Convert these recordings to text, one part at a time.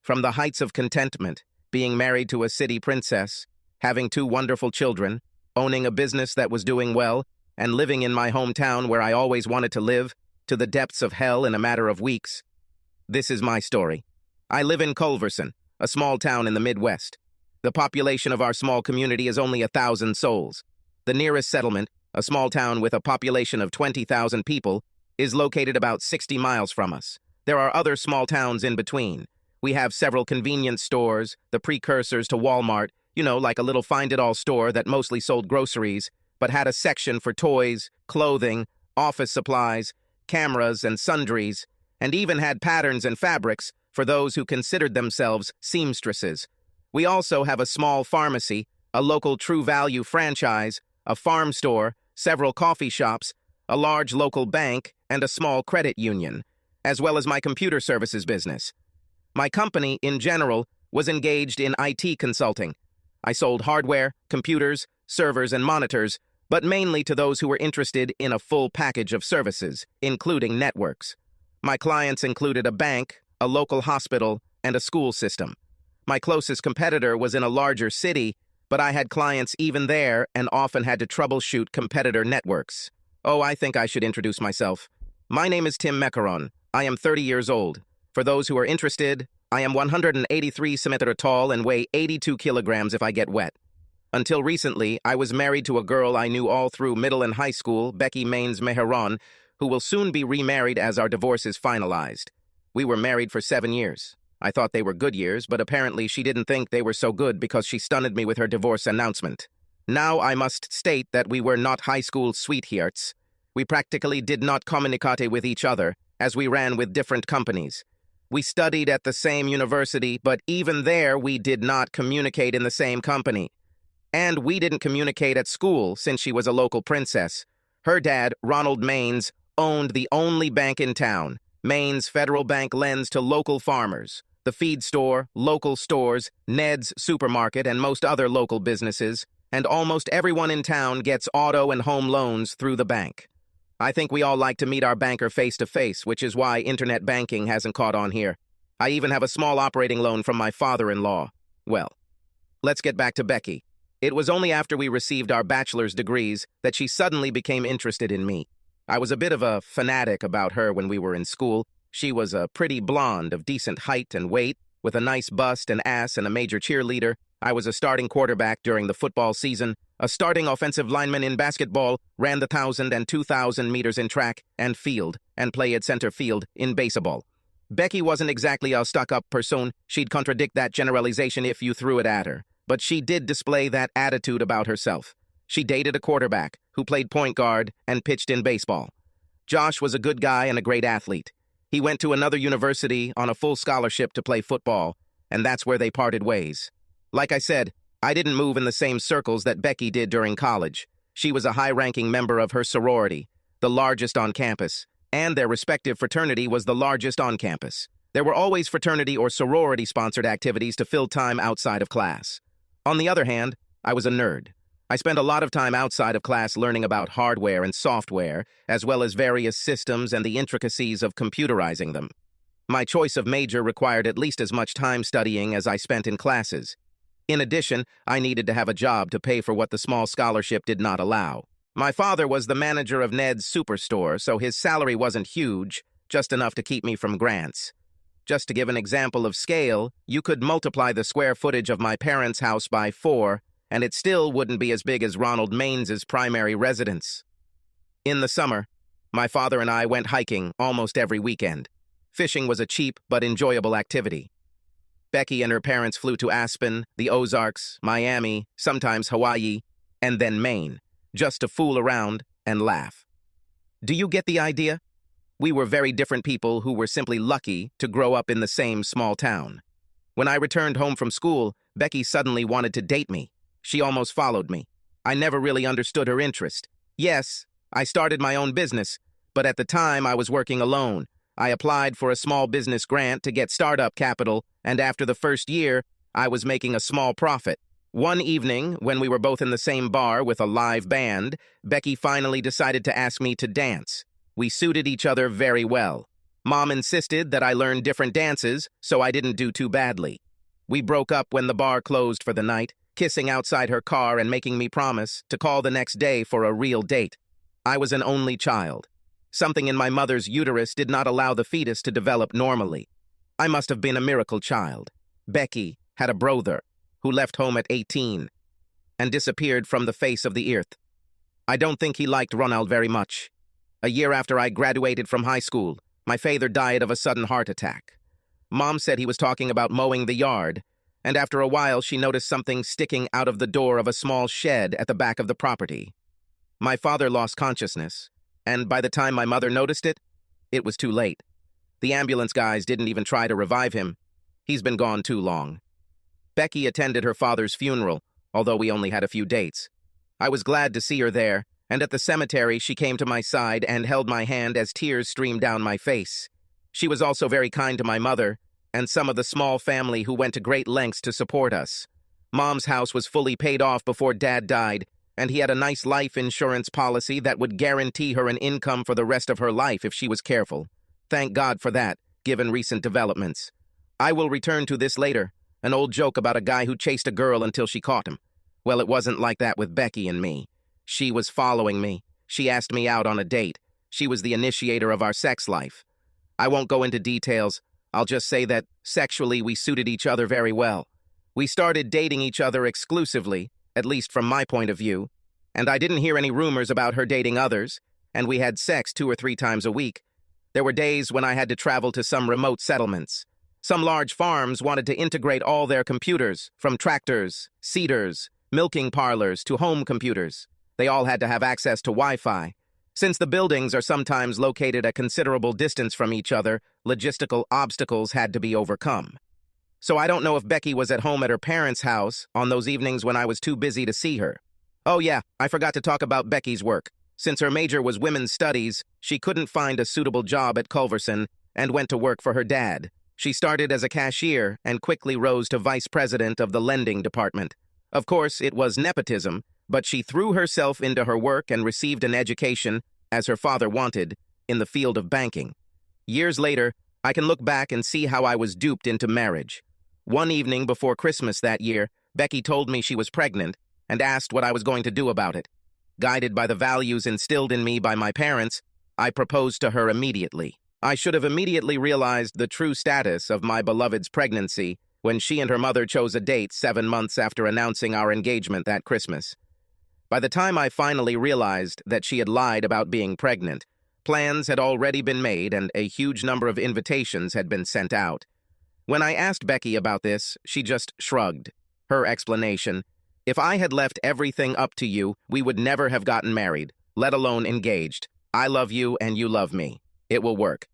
From the heights of contentment, being married to a city princess, having two wonderful children, owning a business that was doing well, and living in my hometown where I always wanted to live, to the depths of hell in a matter of weeks. This is my story. I live in Culverson, a small town in the Midwest. The population of our small community is only 1,000 souls. The nearest settlement, a small town with a population of 20,000 people, is located about 60 miles from us. There are other small towns in between. We have several convenience stores, the precursors to Walmart, like a little find-it-all store that mostly sold groceries, but had a section for toys, clothing, office supplies, cameras, and sundries, and even had patterns and fabrics for those who considered themselves seamstresses. We also have a small pharmacy, a local True Value franchise, a farm store, several coffee shops, a large local bank, and a small credit union, as well as my computer services business. My company, in general, was engaged in IT consulting. I sold hardware, computers, servers, and monitors, but mainly to those who were interested in a full package of services, including networks. My clients included a bank, a local hospital, and a school system. My closest competitor was in a larger city, but I had clients even there and often had to troubleshoot competitor networks. Oh, I think I should introduce myself. My name is Tim Macaron. I am 30 years old. For those who are interested, I am 183 centimeters tall and weigh 82 kilograms if I get wet. Until recently, I was married to a girl I knew all through middle and high school, Becky Maines Meheron, who will soon be remarried as our divorce is finalized. We were married for 7 years. I thought they were good years, but apparently she didn't think they were so good because she stunned me with her divorce announcement. Now I must state that we were not high school sweethearts. We practically did not communicate with each other, as we ran with different companies. We studied at the same university, but even there we did not communicate in the same company. And we didn't communicate at school since she was a local princess. Her dad, Ronald Maines, owned the only bank in town. Maines Federal Bank lends to local farmers. The feed store, local stores, Ned's supermarket, and most other local businesses, and almost everyone in town gets auto and home loans through the bank. I think we all like to meet our banker face-to-face, which is why internet banking hasn't caught on here. I even have a small operating loan from my father-in-law. Well, let's get back to Becky. It was only after we received our bachelor's degrees that she suddenly became interested in me. I was a bit of a fanatic about her when we were in school. She was a pretty blonde of decent height and weight, with a nice bust and ass and a major cheerleader. I was a starting quarterback during the football season, a starting offensive lineman in basketball, ran the 1,000 and 2,000 meters in track and field, and played center field in baseball. Becky wasn't exactly a stuck-up person. She'd contradict that generalization if you threw it at her. But she did display that attitude about herself. She dated a quarterback who played point guard and pitched in baseball. Josh was a good guy and a great athlete. He went to another university on a full scholarship to play football, and that's where they parted ways. Like I said, I didn't move in the same circles that Becky did during college. She was a high-ranking member of her sorority, the largest on campus, and their respective fraternity was the largest on campus. There were always fraternity or sorority-sponsored activities to fill time outside of class. On the other hand, I was a nerd. I spent a lot of time outside of class learning about hardware and software, as well as various systems and the intricacies of computerizing them. My choice of major required at least as much time studying as I spent in classes. In addition, I needed to have a job to pay for what the small scholarship did not allow. My father was the manager of Ned's superstore, so his salary wasn't huge, just enough to keep me from grants. Just to give an example of scale, you could multiply the square footage of my parents' house by 4, and it still wouldn't be as big as Ronald Mains's primary residence. In the summer, my father and I went hiking almost every weekend. Fishing was a cheap but enjoyable activity. Becky and her parents flew to Aspen, the Ozarks, Miami, sometimes Hawaii, and then Maine, just to fool around and laugh. Do you get the idea? We were very different people who were simply lucky to grow up in the same small town. When I returned home from school, Becky suddenly wanted to date me. She almost followed me. I never really understood her interest. Yes, I started my own business, but at the time I was working alone. I applied for a small business grant to get startup capital, and after the first year, I was making a small profit. One evening, when we were both in the same bar with a live band, Becky finally decided to ask me to dance. We suited each other very well. Mom insisted that I learn different dances, so I didn't do too badly. We broke up when the bar closed for the night, kissing outside her car and making me promise to call the next day for a real date. I was an only child. Something in my mother's uterus did not allow the fetus to develop normally. I must have been a miracle child. Becky had a brother who left home at 18 and disappeared from the face of the earth. I don't think he liked Ronald very much. A year after I graduated from high school, my father died of a sudden heart attack. Mom said he was talking about mowing the yard, and after a while she noticed something sticking out of the door of a small shed at the back of the property. My father lost consciousness, and by the time my mother noticed it, it was too late. The ambulance guys didn't even try to revive him. He's been gone too long. Becky attended her father's funeral, although we only had a few dates. I was glad to see her there, and at the cemetery she came to my side and held my hand as tears streamed down my face. She was also very kind to my mother and some of the small family who went to great lengths to support us. Mom's house was fully paid off before Dad died, and he had a nice life insurance policy that would guarantee her an income for the rest of her life if she was careful. Thank God for that, given recent developments. I will return to this later, an old joke about a guy who chased a girl until she caught him. Well, it wasn't like that with Becky and me. She was following me. She asked me out on a date. She was the initiator of our sex life. I won't go into details. I'll just say that sexually we suited each other very well. We started dating each other exclusively, at least from my point of view, and I didn't hear any rumors about her dating others, and we had sex 2 or 3 times a week. There were days when I had to travel to some remote settlements. Some large farms wanted to integrate all their computers, from tractors, seeders, milking parlors to home computers. They all had to have access to Wi-Fi. Since the buildings are sometimes located a considerable distance from each other, logistical obstacles had to be overcome. So I don't know if Becky was at home at her parents' house on those evenings when I was too busy to see her. Oh yeah, I forgot to talk about Becky's work. Since her major was women's studies, she couldn't find a suitable job at Culverson and went to work for her dad. She started as a cashier and quickly rose to vice president of the lending department. Of course, it was nepotism, but she threw herself into her work and received an education, as her father wanted, in the field of banking. Years later, I can look back and see how I was duped into marriage. One evening before Christmas that year, Becky told me she was pregnant and asked what I was going to do about it. Guided by the values instilled in me by my parents, I proposed to her immediately. I should have immediately realized the true status of my beloved's pregnancy when she and her mother chose a date 7 months after announcing our engagement that Christmas. By the time I finally realized that she had lied about being pregnant, plans had already been made and a huge number of invitations had been sent out. When I asked Becky about this, she just shrugged. Her explanation, "If I had left everything up to you, we would never have gotten married, let alone engaged. I love you and you love me. It will work."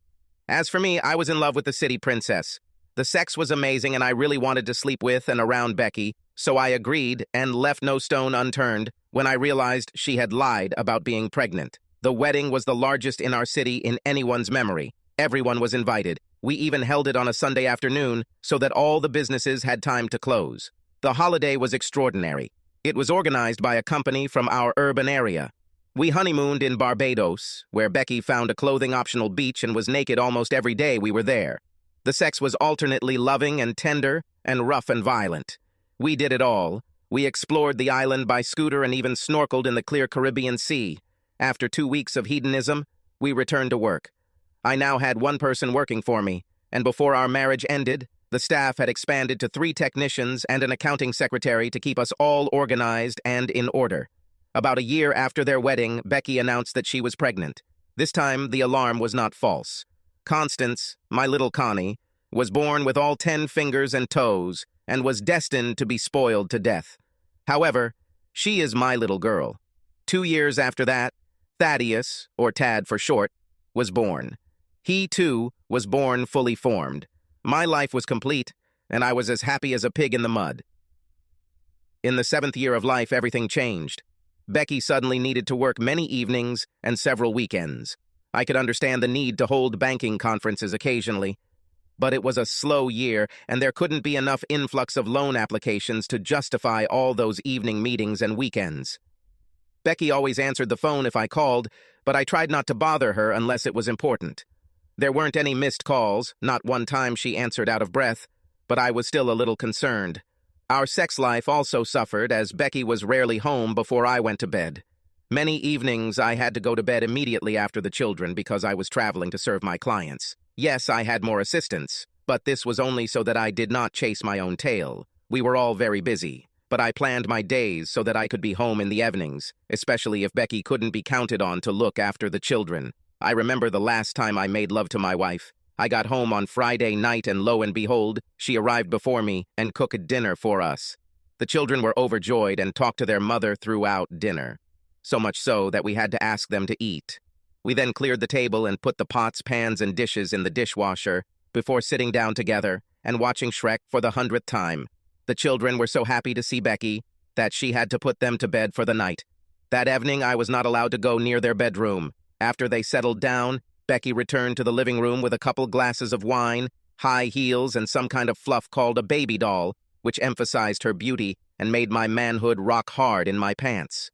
As for me, I was in love with the city princess. The sex was amazing and I really wanted to sleep with and around Becky, so I agreed and left no stone unturned when I realized she had lied about being pregnant. The wedding was the largest in our city in anyone's memory. Everyone was invited. We even held it on a Sunday afternoon so that all the businesses had time to close. The holiday was extraordinary. It was organized by a company from our urban area. We honeymooned in Barbados, where Becky found a clothing-optional beach and was naked almost every day we were there. The sex was alternately loving and tender and rough and violent. We did it all. We explored the island by scooter and even snorkeled in the clear Caribbean Sea. After 2 weeks of hedonism, we returned to work. I now had one person working for me, and before our marriage ended, the staff had expanded to 3 technicians and an accounting secretary to keep us all organized and in order. About a year after their wedding, Becky announced that she was pregnant. This time, the alarm was not false. Constance, my little Connie, was born with all 10 fingers and toes and was destined to be spoiled to death. However, she is my little girl. 2 years after that, Thaddeus, or Tad for short, was born. He, too, was born fully formed. My life was complete, and I was as happy as a pig in the mud. In the 7th year of life, everything changed. Becky suddenly needed to work many evenings and several weekends. I could understand the need to hold banking conferences occasionally, but it was a slow year, and there couldn't be enough influx of loan applications to justify all those evening meetings and weekends. Becky always answered the phone if I called, but I tried not to bother her unless it was important. There weren't any missed calls, not one time she answered out of breath, but I was still a little concerned. Our sex life also suffered as Becky was rarely home before I went to bed. Many evenings I had to go to bed immediately after the children because I was traveling to serve my clients. Yes, I had more assistants, but this was only so that I did not chase my own tail. We were all very busy, but I planned my days so that I could be home in the evenings, especially if Becky couldn't be counted on to look after the children. I remember the last time I made love to my wife. I got home on Friday night and lo and behold, she arrived before me and cooked dinner for us. The children were overjoyed and talked to their mother throughout dinner. So much so that we had to ask them to eat. We then cleared the table and put the pots, pans, and dishes in the dishwasher before sitting down together and watching Shrek for the 100th time. The children were so happy to see Becky that she had to put them to bed for the night. That evening, I was not allowed to go near their bedroom. After they settled down, Becky returned to the living room with a couple glasses of wine, high heels, and some kind of fluff called a baby doll, which emphasized her beauty and made my manhood rock hard in my pants.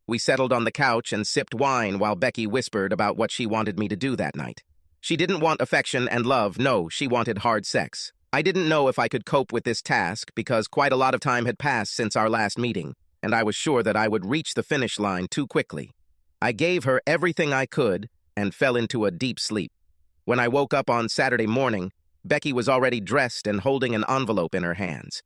We settled on the couch and sipped wine while Becky whispered about what she wanted me to do that night. She didn't want affection and love, no, she wanted hard sex. I didn't know if I could cope with this task because quite a lot of time had passed since our last meeting, and I was sure that I would reach the finish line too quickly. I gave her everything I could and fell into a deep sleep. When I woke up on Saturday morning, Becky was already dressed and holding an envelope in her hands.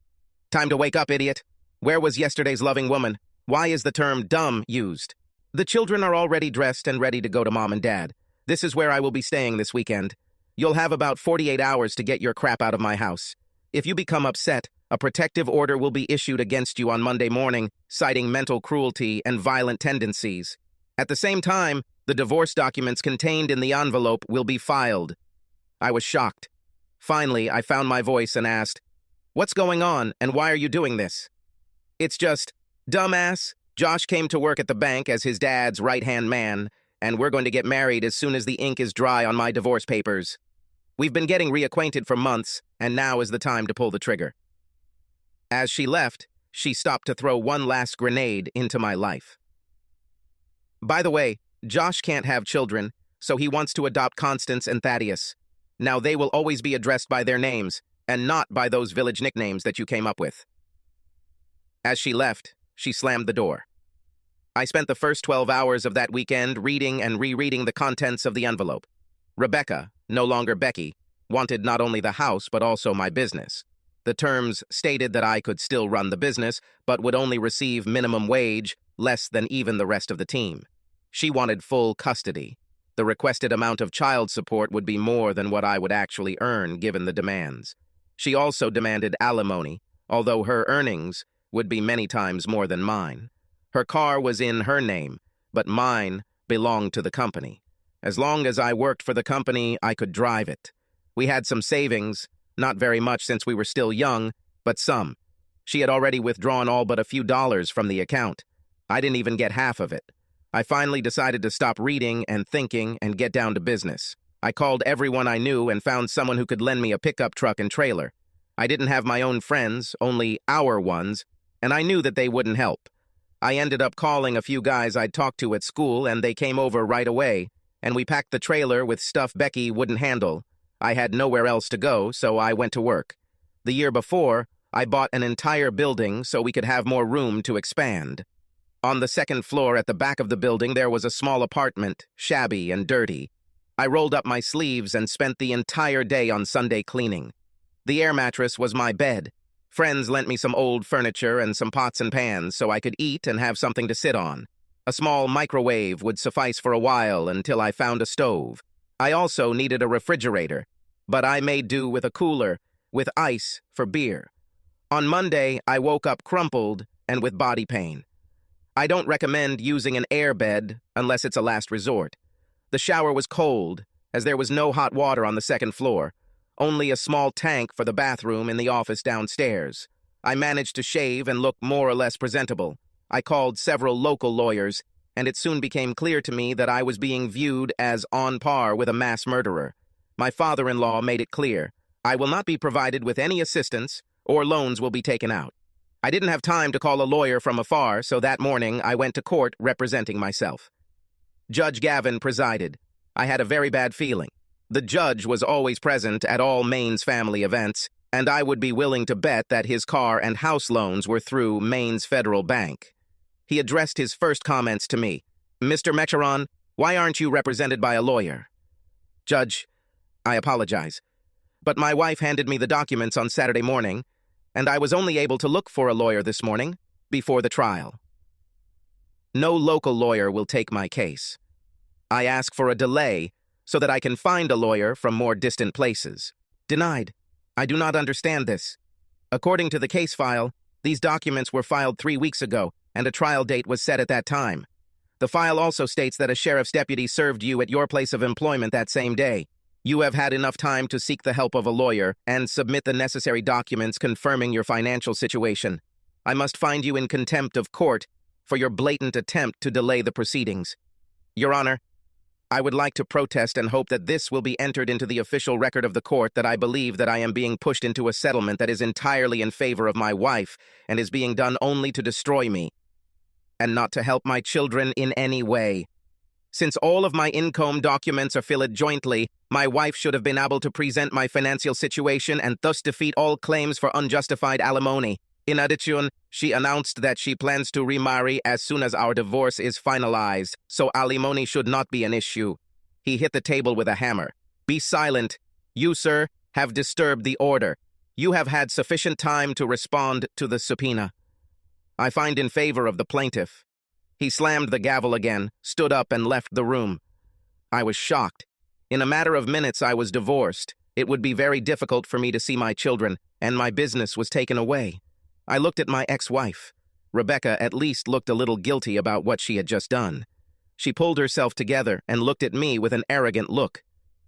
Time to wake up, idiot. Where was yesterday's loving woman? Why is the term dumb used? The children are already dressed and ready to go to mom and dad. This is where I will be staying this weekend. You'll have about 48 hours to get your crap out of my house. If you become upset, a protective order will be issued against you on Monday morning, citing mental cruelty and violent tendencies. At the same time, the divorce documents contained in the envelope will be filed. I was shocked. Finally, I found my voice and asked, "What's going on, and why are you doing this?" "It's just, dumbass, Josh came to work at the bank as his dad's right-hand man, and we're going to get married as soon as the ink is dry on my divorce papers. We've been getting reacquainted for months, and now is the time to pull the trigger." As she left, she stopped to throw one last grenade into my life. By the way, Josh can't have children, so he wants to adopt Constance and Thaddeus. Now they will always be addressed by their names, and not by those village nicknames that you came up with. As she left, she slammed the door. I spent the first 12 hours of that weekend reading and rereading the contents of the envelope. Rebecca, no longer Becky, wanted not only the house but also my business. The terms stated that I could still run the business, but would only receive minimum wage, less than even the rest of the team. She wanted full custody. The requested amount of child support would be more than what I would actually earn given the demands. She also demanded alimony, although her earnings would be many times more than mine. Her car was in her name, but mine belonged to the company. As long as I worked for the company, I could drive it. We had some savings, not very much since we were still young, but some. She had already withdrawn all but a few dollars from the account. I didn't even get half of it. I finally decided to stop reading and thinking and get down to business. I called everyone I knew and found someone who could lend me a pickup truck and trailer. I didn't have my own friends, only our ones, and I knew that they wouldn't help. I ended up calling a few guys I'd talked to at school, and they came over right away, and we packed the trailer with stuff Becky wouldn't handle. I had nowhere else to go, so I went to work. The year before, I bought an entire building so we could have more room to expand. On the second floor at the back of the building, there was a small apartment, shabby and dirty. I rolled up my sleeves and spent the entire day on Sunday cleaning. The air mattress was my bed. Friends lent me some old furniture and some pots and pans so I could eat and have something to sit on. A small microwave would suffice for a while until I found a stove. I also needed a refrigerator, but I made do with a cooler, with ice for beer. On Monday, I woke up crumpled and with body pain. I don't recommend using an air bed unless it's a last resort. The shower was cold, as there was no hot water on the second floor, only a small tank for the bathroom in the office downstairs. I managed to shave and look more or less presentable. I called several local lawyers, and it soon became clear to me that I was being viewed as on par with a mass murderer. My father-in-law made it clear, I will not be provided with any assistance, or loans will be taken out. I didn't have time to call a lawyer from afar, so that morning I went to court representing myself. Judge Gavin presided. I had a very bad feeling. The judge was always present at all Maine's family events, and I would be willing to bet that his car and house loans were through Maine's Federal Bank. He addressed his first comments to me. "Mr. Mecheron, why aren't you represented by a lawyer?" "Judge, I apologize, but my wife handed me the documents on Saturday morning, and I was only able to look for a lawyer this morning, before the trial. No local lawyer will take my case. I ask for a delay so that I can find a lawyer from more distant places." "Denied. I do not understand this. According to the case file, these documents were filed 3 weeks ago, and a trial date was set at that time. The file also states that a sheriff's deputy served you at your place of employment that same day. You have had enough time to seek the help of a lawyer and submit the necessary documents confirming your financial situation. I must find you in contempt of court for your blatant attempt to delay the proceedings. Your Honor, I would like to protest and hope that this will be entered into the official record of the court that I believe that I am being pushed into a settlement that is entirely in favor of my wife and is being done only to destroy me, and not to help my children in any way. Since all of my income documents are filed jointly, my wife should have been able to present my financial situation and thus defeat all claims for unjustified alimony. In addition, she announced that she plans to remarry as soon as our divorce is finalized, so alimony should not be an issue." He hit the table with a hammer. "Be silent. You, sir, have disturbed the order. You have had sufficient time to respond to the subpoena. I find in favor of the plaintiff." He slammed the gavel again, stood up, and left the room. I was shocked. In a matter of minutes, I was divorced. It would be very difficult for me to see my children, and my business was taken away. I looked at my ex-wife. Rebecca at least looked a little guilty about what she had just done. She pulled herself together and looked at me with an arrogant look.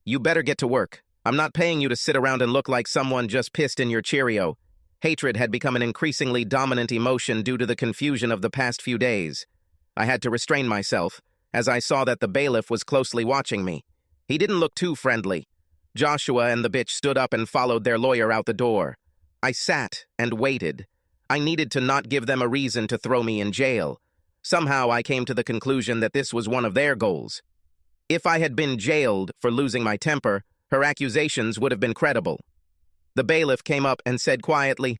"You better get to work. I'm not paying you to sit around and look like someone just pissed in your Cheerio." Hatred had become an increasingly dominant emotion due to the confusion of the past few days. I had to restrain myself, as I saw that the bailiff was closely watching me. He didn't look too friendly. Joshua and the bitch stood up and followed their lawyer out the door. I sat and waited. I needed to not give them a reason to throw me in jail. Somehow I came to the conclusion that this was one of their goals. If I had been jailed for losing my temper, her accusations would have been credible. The bailiff came up and said quietly,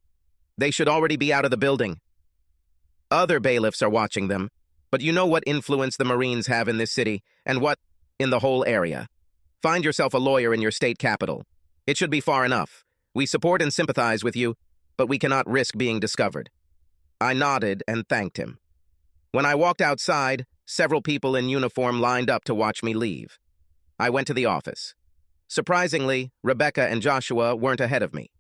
"They should already be out of the building. Other bailiffs are watching them, but you know what influence the Marines have in this city, and what in the whole area. Find yourself a lawyer in your state capital. It should be far enough. We support and sympathize with you, but we cannot risk being discovered." I nodded and thanked him. When I walked outside, several people in uniform lined up to watch me leave. I went to the office. Surprisingly, Rebecca and Joshua weren't ahead of me.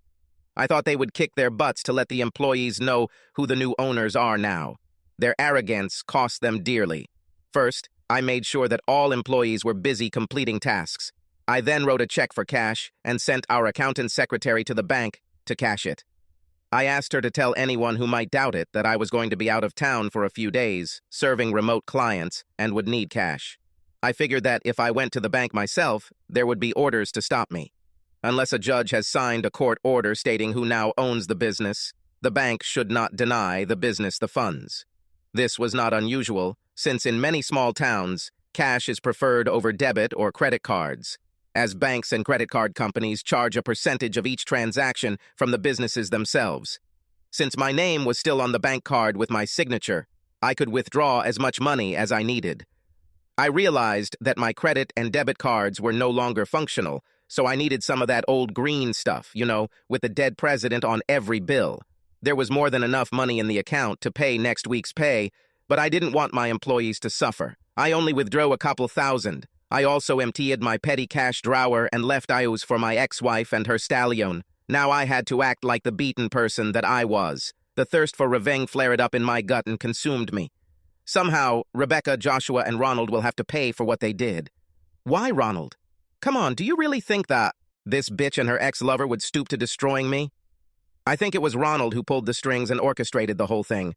I thought they would kick their butts to let the employees know who the new owners are now. Their arrogance cost them dearly. First, I made sure that all employees were busy completing tasks. I then wrote a check for cash and sent our accountant secretary to the bank to cash it. I asked her to tell anyone who might doubt it that I was going to be out of town for a few days, serving remote clients, and would need cash. I figured that if I went to the bank myself, there would be orders to stop me. Unless a judge has signed a court order stating who now owns the business, the bank should not deny the business the funds. This was not unusual, since in many small towns, cash is preferred over debit or credit cards, as banks and credit card companies charge a percentage of each transaction from the businesses themselves. Since my name was still on the bank card with my signature, I could withdraw as much money as I needed. I realized that my credit and debit cards were no longer functional, so I needed some of that old green stuff, with the dead president on every bill. There was more than enough money in the account to pay next week's pay, but I didn't want my employees to suffer. I only withdrew a couple thousand. I also emptied my petty cash drawer and left IOs for my ex-wife and her stallion. Now I had to act like the beaten person that I was. The thirst for revenge flared up in my gut and consumed me. Somehow, Rebecca, Joshua, and Ronald will have to pay for what they did. Why Ronald? Come on, do you really think that this bitch and her ex-lover would stoop to destroying me? I think it was Ronald who pulled the strings and orchestrated the whole thing.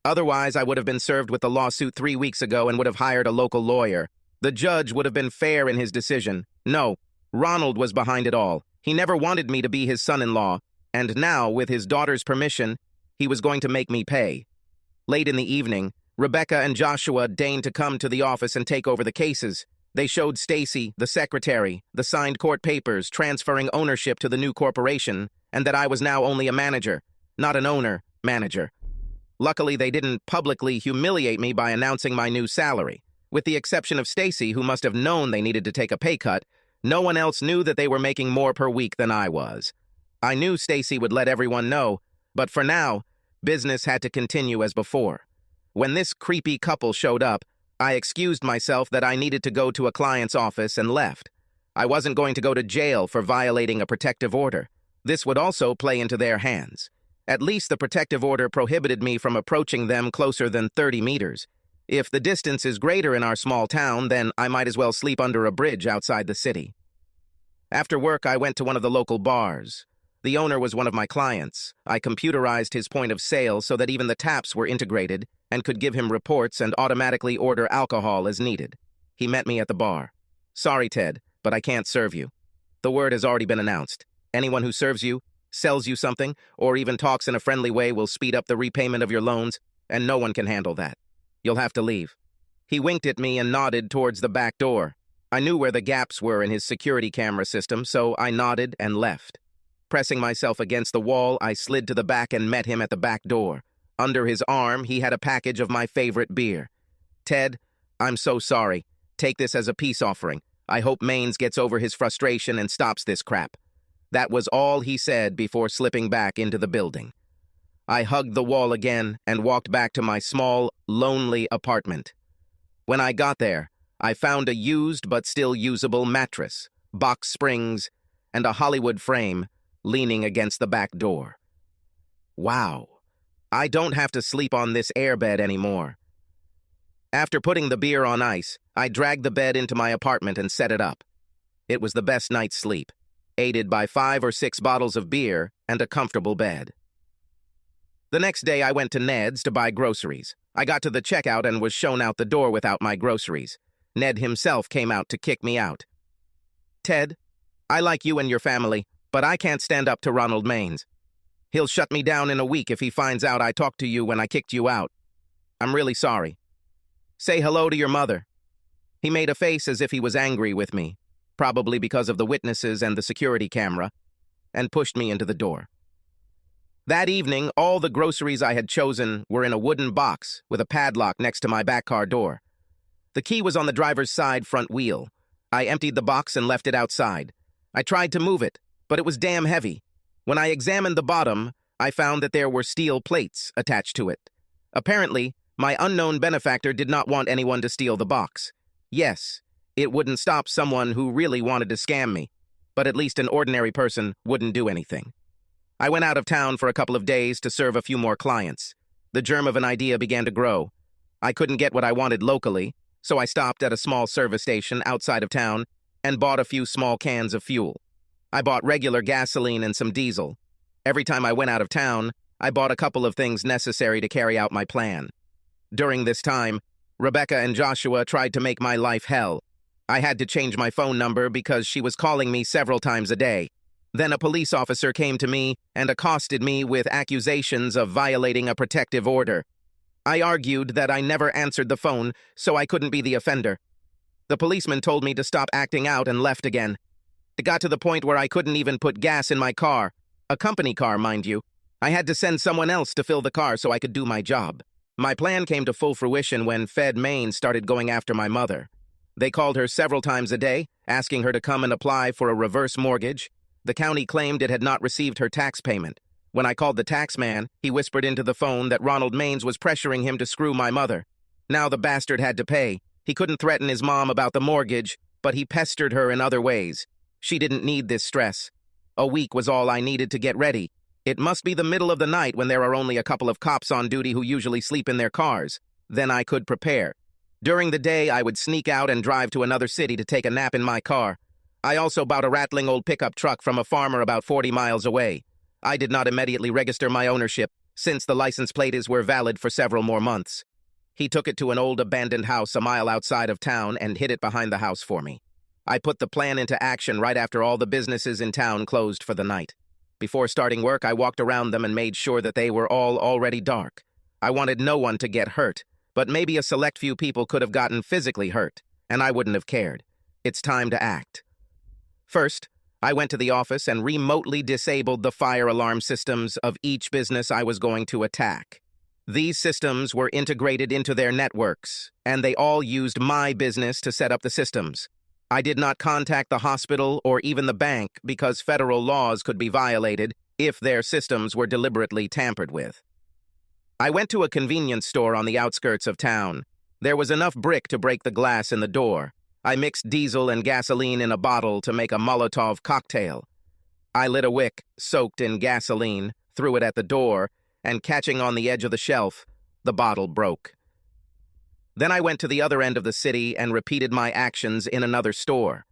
Otherwise, I would have been served with the lawsuit 3 weeks ago and would have hired a local lawyer. The judge would have been fair in his decision. No, Ronald was behind it all. He never wanted me to be his son-in-law, and now, with his daughter's permission, he was going to make me pay. Late in the evening, Rebecca and Joshua deigned to come to the office and take over the cases. They showed Stacy, the secretary, the signed court papers transferring ownership to the new corporation, and that I was now only a manager, not an owner, manager. Luckily, they didn't publicly humiliate me by announcing my new salary. With the exception of Stacy, who must have known they needed to take a pay cut, no one else knew that they were making more per week than I was. I knew Stacy would let everyone know, but for now, business had to continue as before. When this creepy couple showed up, I excused myself that I needed to go to a client's office and left. I wasn't going to go to jail for violating a protective order. This would also play into their hands. At least the protective order prohibited me from approaching them closer than 30 meters. If the distance is greater in our small town, then I might as well sleep under a bridge outside the city. After work, I went to one of the local bars. The owner was one of my clients. I computerized his point of sale so that even the taps were integrated and could give him reports and automatically order alcohol as needed. He met me at the bar. "Sorry, Ted, but I can't serve you. The word has already been announced. Anyone who serves you, sells you something, or even talks in a friendly way will speed up the repayment of your loans, and no one can handle that. You'll have to leave." He winked at me and nodded towards the back door. I knew where the gaps were in his security camera system, so I nodded and left. Pressing myself against the wall, I slid to the back and met him at the back door. Under his arm, he had a package of my favorite beer. "Ted, I'm so sorry. Take this as a peace offering. I hope Maines gets over his frustration and stops this crap." That was all he said before slipping back into the building. I hugged the wall again and walked back to my small, lonely apartment. When I got there, I found a used but still usable mattress, box springs, and a Hollywood frame leaning against the back door. Wow, I don't have to sleep on this airbed anymore. After putting the beer on ice, I dragged the bed into my apartment and set it up. It was the best night's sleep, aided by 5 or 6 bottles of beer and a comfortable bed. The next day, I went to Ned's to buy groceries. I got to the checkout and was shown out the door without my groceries. Ned himself came out to kick me out. "Ted, I like you and your family, but I can't stand up to Ronald Maines. He'll shut me down in a week if he finds out I talked to you when I kicked you out. I'm really sorry. Say hello to your mother." He made a face as if he was angry with me, probably because of the witnesses and the security camera, and pushed me into the door. That evening, all the groceries I had chosen were in a wooden box with a padlock next to my back car door. The key was on the driver's side front wheel. I emptied the box and left it outside. I tried to move it, but it was damn heavy. When I examined the bottom, I found that there were steel plates attached to it. Apparently, my unknown benefactor did not want anyone to steal the box. Yes, it wouldn't stop someone who really wanted to scam me, but at least an ordinary person wouldn't do anything. I went out of town for a couple of days to serve a few more clients. The germ of an idea began to grow. I couldn't get what I wanted locally, so I stopped at a small service station outside of town and bought a few small cans of fuel. I bought regular gasoline and some diesel. Every time I went out of town, I bought a couple of things necessary to carry out my plan. During this time, Rebecca and Joshua tried to make my life hell. I had to change my phone number because she was calling me several times a day. Then a police officer came to me and accosted me with accusations of violating a protective order. I argued that I never answered the phone, so I couldn't be the offender. The policeman told me to stop acting out and left again. It got to the point where I couldn't even put gas in my car. A company car, mind you. I had to send someone else to fill the car so I could do my job. My plan came to full fruition when Fed Maine started going after my mother. They called her several times a day, asking her to come and apply for a reverse mortgage. The county claimed it had not received her tax payment. When I called the tax man, he whispered into the phone that Ronald Maines was pressuring him to screw my mother. Now the bastard had to pay. He couldn't threaten his mom about the mortgage, but he pestered her in other ways. She didn't need this stress. A week was all I needed to get ready. It must be the middle of the night when there are only a couple of cops on duty who usually sleep in their cars. Then I could prepare. During the day, I would sneak out and drive to another city to take a nap in my car. I also bought a rattling old pickup truck from a farmer about 40 miles away. I did not immediately register my ownership, since the license plates were valid for several more months. He took it to an old abandoned house a mile outside of town and hid it behind the house for me. I put the plan into action right after all the businesses in town closed for the night. Before starting work, I walked around them and made sure that they were all already dark. I wanted no one to get hurt, but maybe a select few people could have gotten physically hurt, and I wouldn't have cared. It's time to act. First, I went to the office and remotely disabled the fire alarm systems of each business I was going to attack. These systems were integrated into their networks, and they all used my business to set up the systems. I did not contact the hospital or even the bank because federal laws could be violated if their systems were deliberately tampered with. I went to a convenience store on the outskirts of town. There was enough brick to break the glass in the door. I mixed diesel and gasoline in a bottle to make a Molotov cocktail. I lit a wick, soaked in gasoline, threw it at the door, and catching on the edge of the shelf, the bottle broke. Then I went to the other end of the city and repeated my actions in another store.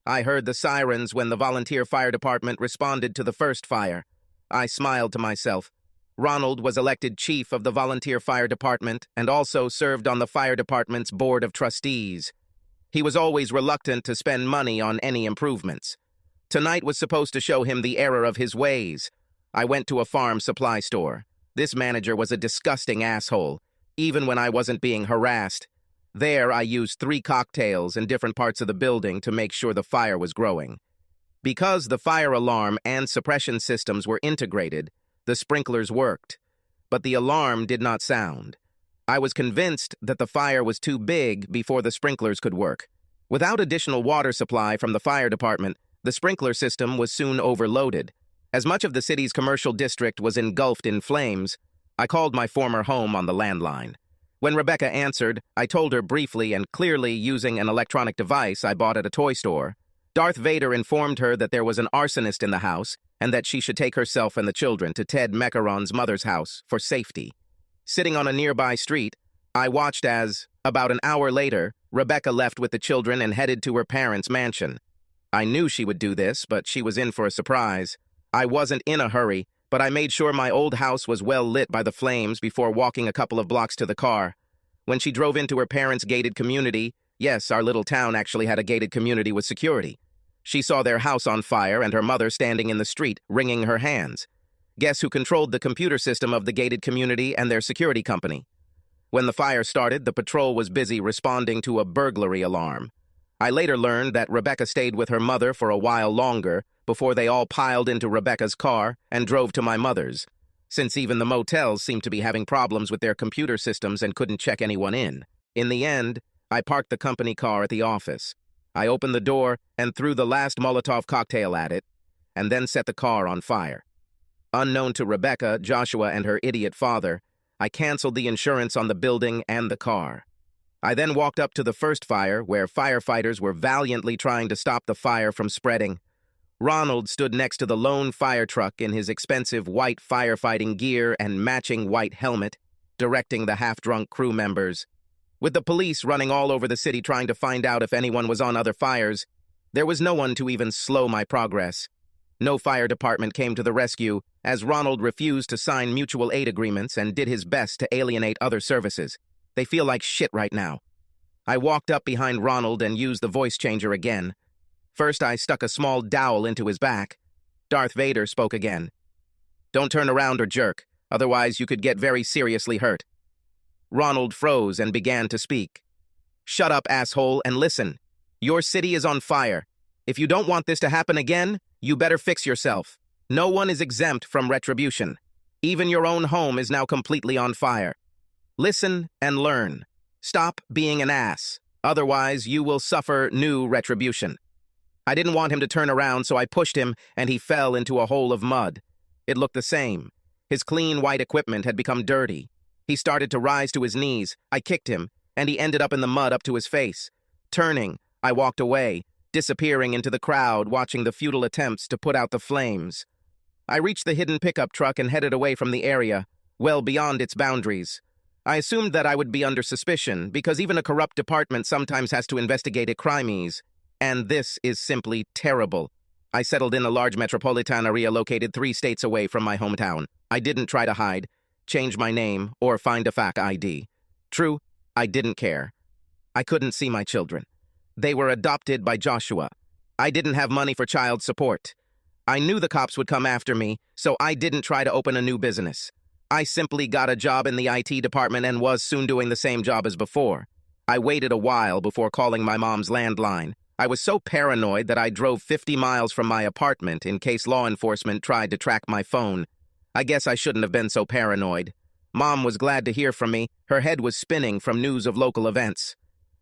I heard the sirens when the volunteer fire department responded to the first fire. I smiled to myself. Ronald was elected chief of the volunteer fire department and also served on the fire department's board of trustees. He was always reluctant to spend money on any improvements. Tonight was supposed to show him the error of his ways. I went to a farm supply store. This manager was a disgusting asshole, even when I wasn't being harassed. There, I used 3 cocktails in different parts of the building to make sure the fire was growing. Because the fire alarm and suppression systems were integrated, the sprinklers worked, but the alarm did not sound. I was convinced that the fire was too big before the sprinklers could work. Without additional water supply from the fire department, the sprinkler system was soon overloaded. As much of the city's commercial district was engulfed in flames, I called my former home on the landline. When Rebecca answered, I told her briefly and clearly using an electronic device I bought at a toy store. Darth Vader informed her that there was an arsonist in the house and that she should take herself and the children to Ted Macaron's mother's house for safety. Sitting on a nearby street, I watched as, about an hour later, Rebecca left with the children and headed to her parents' mansion. I knew she would do this, but she was in for a surprise. I wasn't in a hurry, but I made sure my old house was well lit by the flames before walking a couple of blocks to the car. When she drove into her parents' gated community, yes, our little town actually had a gated community with security. She saw their house on fire and her mother standing in the street, wringing her hands. Guess who controlled the computer system of the gated community and their security company? When the fire started, the patrol was busy responding to a burglary alarm. I later learned that Rebecca stayed with her mother for a while longer before they all piled into Rebecca's car and drove to my mother's, since even the motels seemed to be having problems with their computer systems and couldn't check anyone in. In the end, I parked the company car at the office. I opened the door and threw the last Molotov cocktail at it, and then set the car on fire. Unknown to Rebecca, Joshua, and her idiot father, I canceled the insurance on the building and the car. I then walked up to the first fire, where firefighters were valiantly trying to stop the fire from spreading. Ronald stood next to the lone fire truck in his expensive white firefighting gear and matching white helmet, directing the half-drunk crew members. With the police running all over the city trying to find out if anyone was on other fires, there was no one to even slow my progress. No fire department came to the rescue, as Ronald refused to sign mutual aid agreements and did his best to alienate other services. They feel like shit right now. I walked up behind Ronald and used the voice changer again. First, I stuck a small dowel into his back. Darth Vader spoke again. "Don't turn around or jerk, otherwise you could get very seriously hurt." Ronald froze and began to speak. "Shut up, asshole, and listen. Your city is on fire. If you don't want this to happen again, you better fix yourself. No one is exempt from retribution. Even your own home is now completely on fire. Listen and learn. Stop being an ass. Otherwise, you will suffer new retribution." I didn't want him to turn around, so I pushed him, and he fell into a hole of mud. It looked the same. His clean white equipment had become dirty. He started to rise to his knees. I kicked him, and he ended up in the mud up to his face. Turning, I walked away, disappearing into the crowd, watching the futile attempts to put out the flames. I reached the hidden pickup truck and headed away from the area, well beyond its boundaries. I assumed that I would be under suspicion, because even a corrupt department sometimes has to investigate a crimes. And this is simply terrible. I settled in a large metropolitan area located 3 states away from my hometown. I didn't try to hide, change my name, or find a fake ID. True, I didn't care. I couldn't see my children. They were adopted by Joshua. I didn't have money for child support. I knew the cops would come after me, so I didn't try to open a new business. I simply got a job in the IT department and was soon doing the same job as before. I waited a while before calling my mom's landline. I was so paranoid that I drove 50 miles from my apartment in case law enforcement tried to track my phone. I guess I shouldn't have been so paranoid. Mom was glad to hear from me. Her head was spinning from news of local events.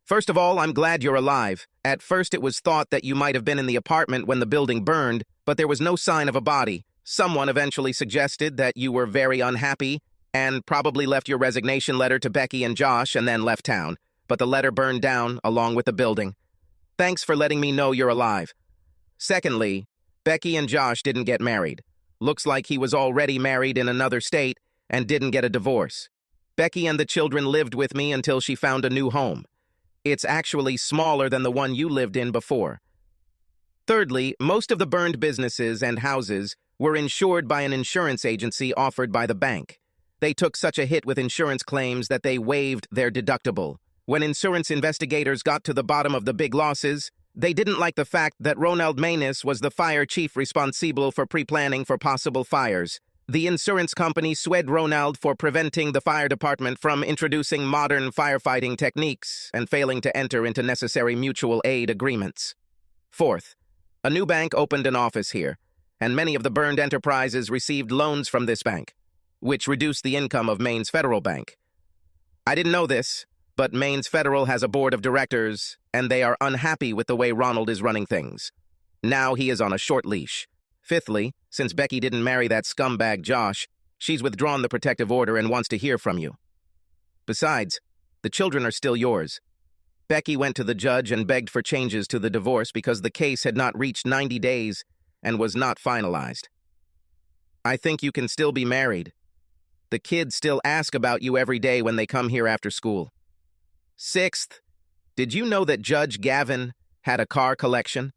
First of all, I'm glad you're alive. At first it was thought that you might have been in the apartment when the building burned, but there was no sign of a body. Someone eventually suggested that you were very unhappy and probably left your resignation letter to Becky and Josh and then left town. But the letter burned down along with the building. Thanks for letting me know you're alive. Secondly, Becky and Josh didn't get married. Looks like he was already married in another state and didn't get a divorce. Becky and the children lived with me until she found a new home. It's actually smaller than the one you lived in before. Thirdly, most of the burned businesses and houses were insured by an insurance agency offered by the bank. They took such a hit with insurance claims that they waived their deductible. When insurance investigators got to the bottom of the big losses, they didn't like the fact that Ronald Manus was the fire chief responsible for pre-planning for possible fires. The insurance company sued Ronald for preventing the fire department from introducing modern firefighting techniques and failing to enter into necessary mutual aid agreements. Fourth, a new bank opened an office here, and many of the burned enterprises received loans from this bank, which reduced the income of Maine's Federal Bank. I didn't know this, but Maine's Federal has a board of directors, and they are unhappy with the way Ronald is running things. Now he is on a short leash. Fifthly, since Becky didn't marry that scumbag Josh, she's withdrawn the protective order and wants to hear from you. Besides, the children are still yours. Becky went to the judge and begged for changes to the divorce because the case had not reached 90 days and was not finalized. I think you can still be married. The kids still ask about you every day when they come here after school. Sixth, did you know that Judge Gavin had a car collection?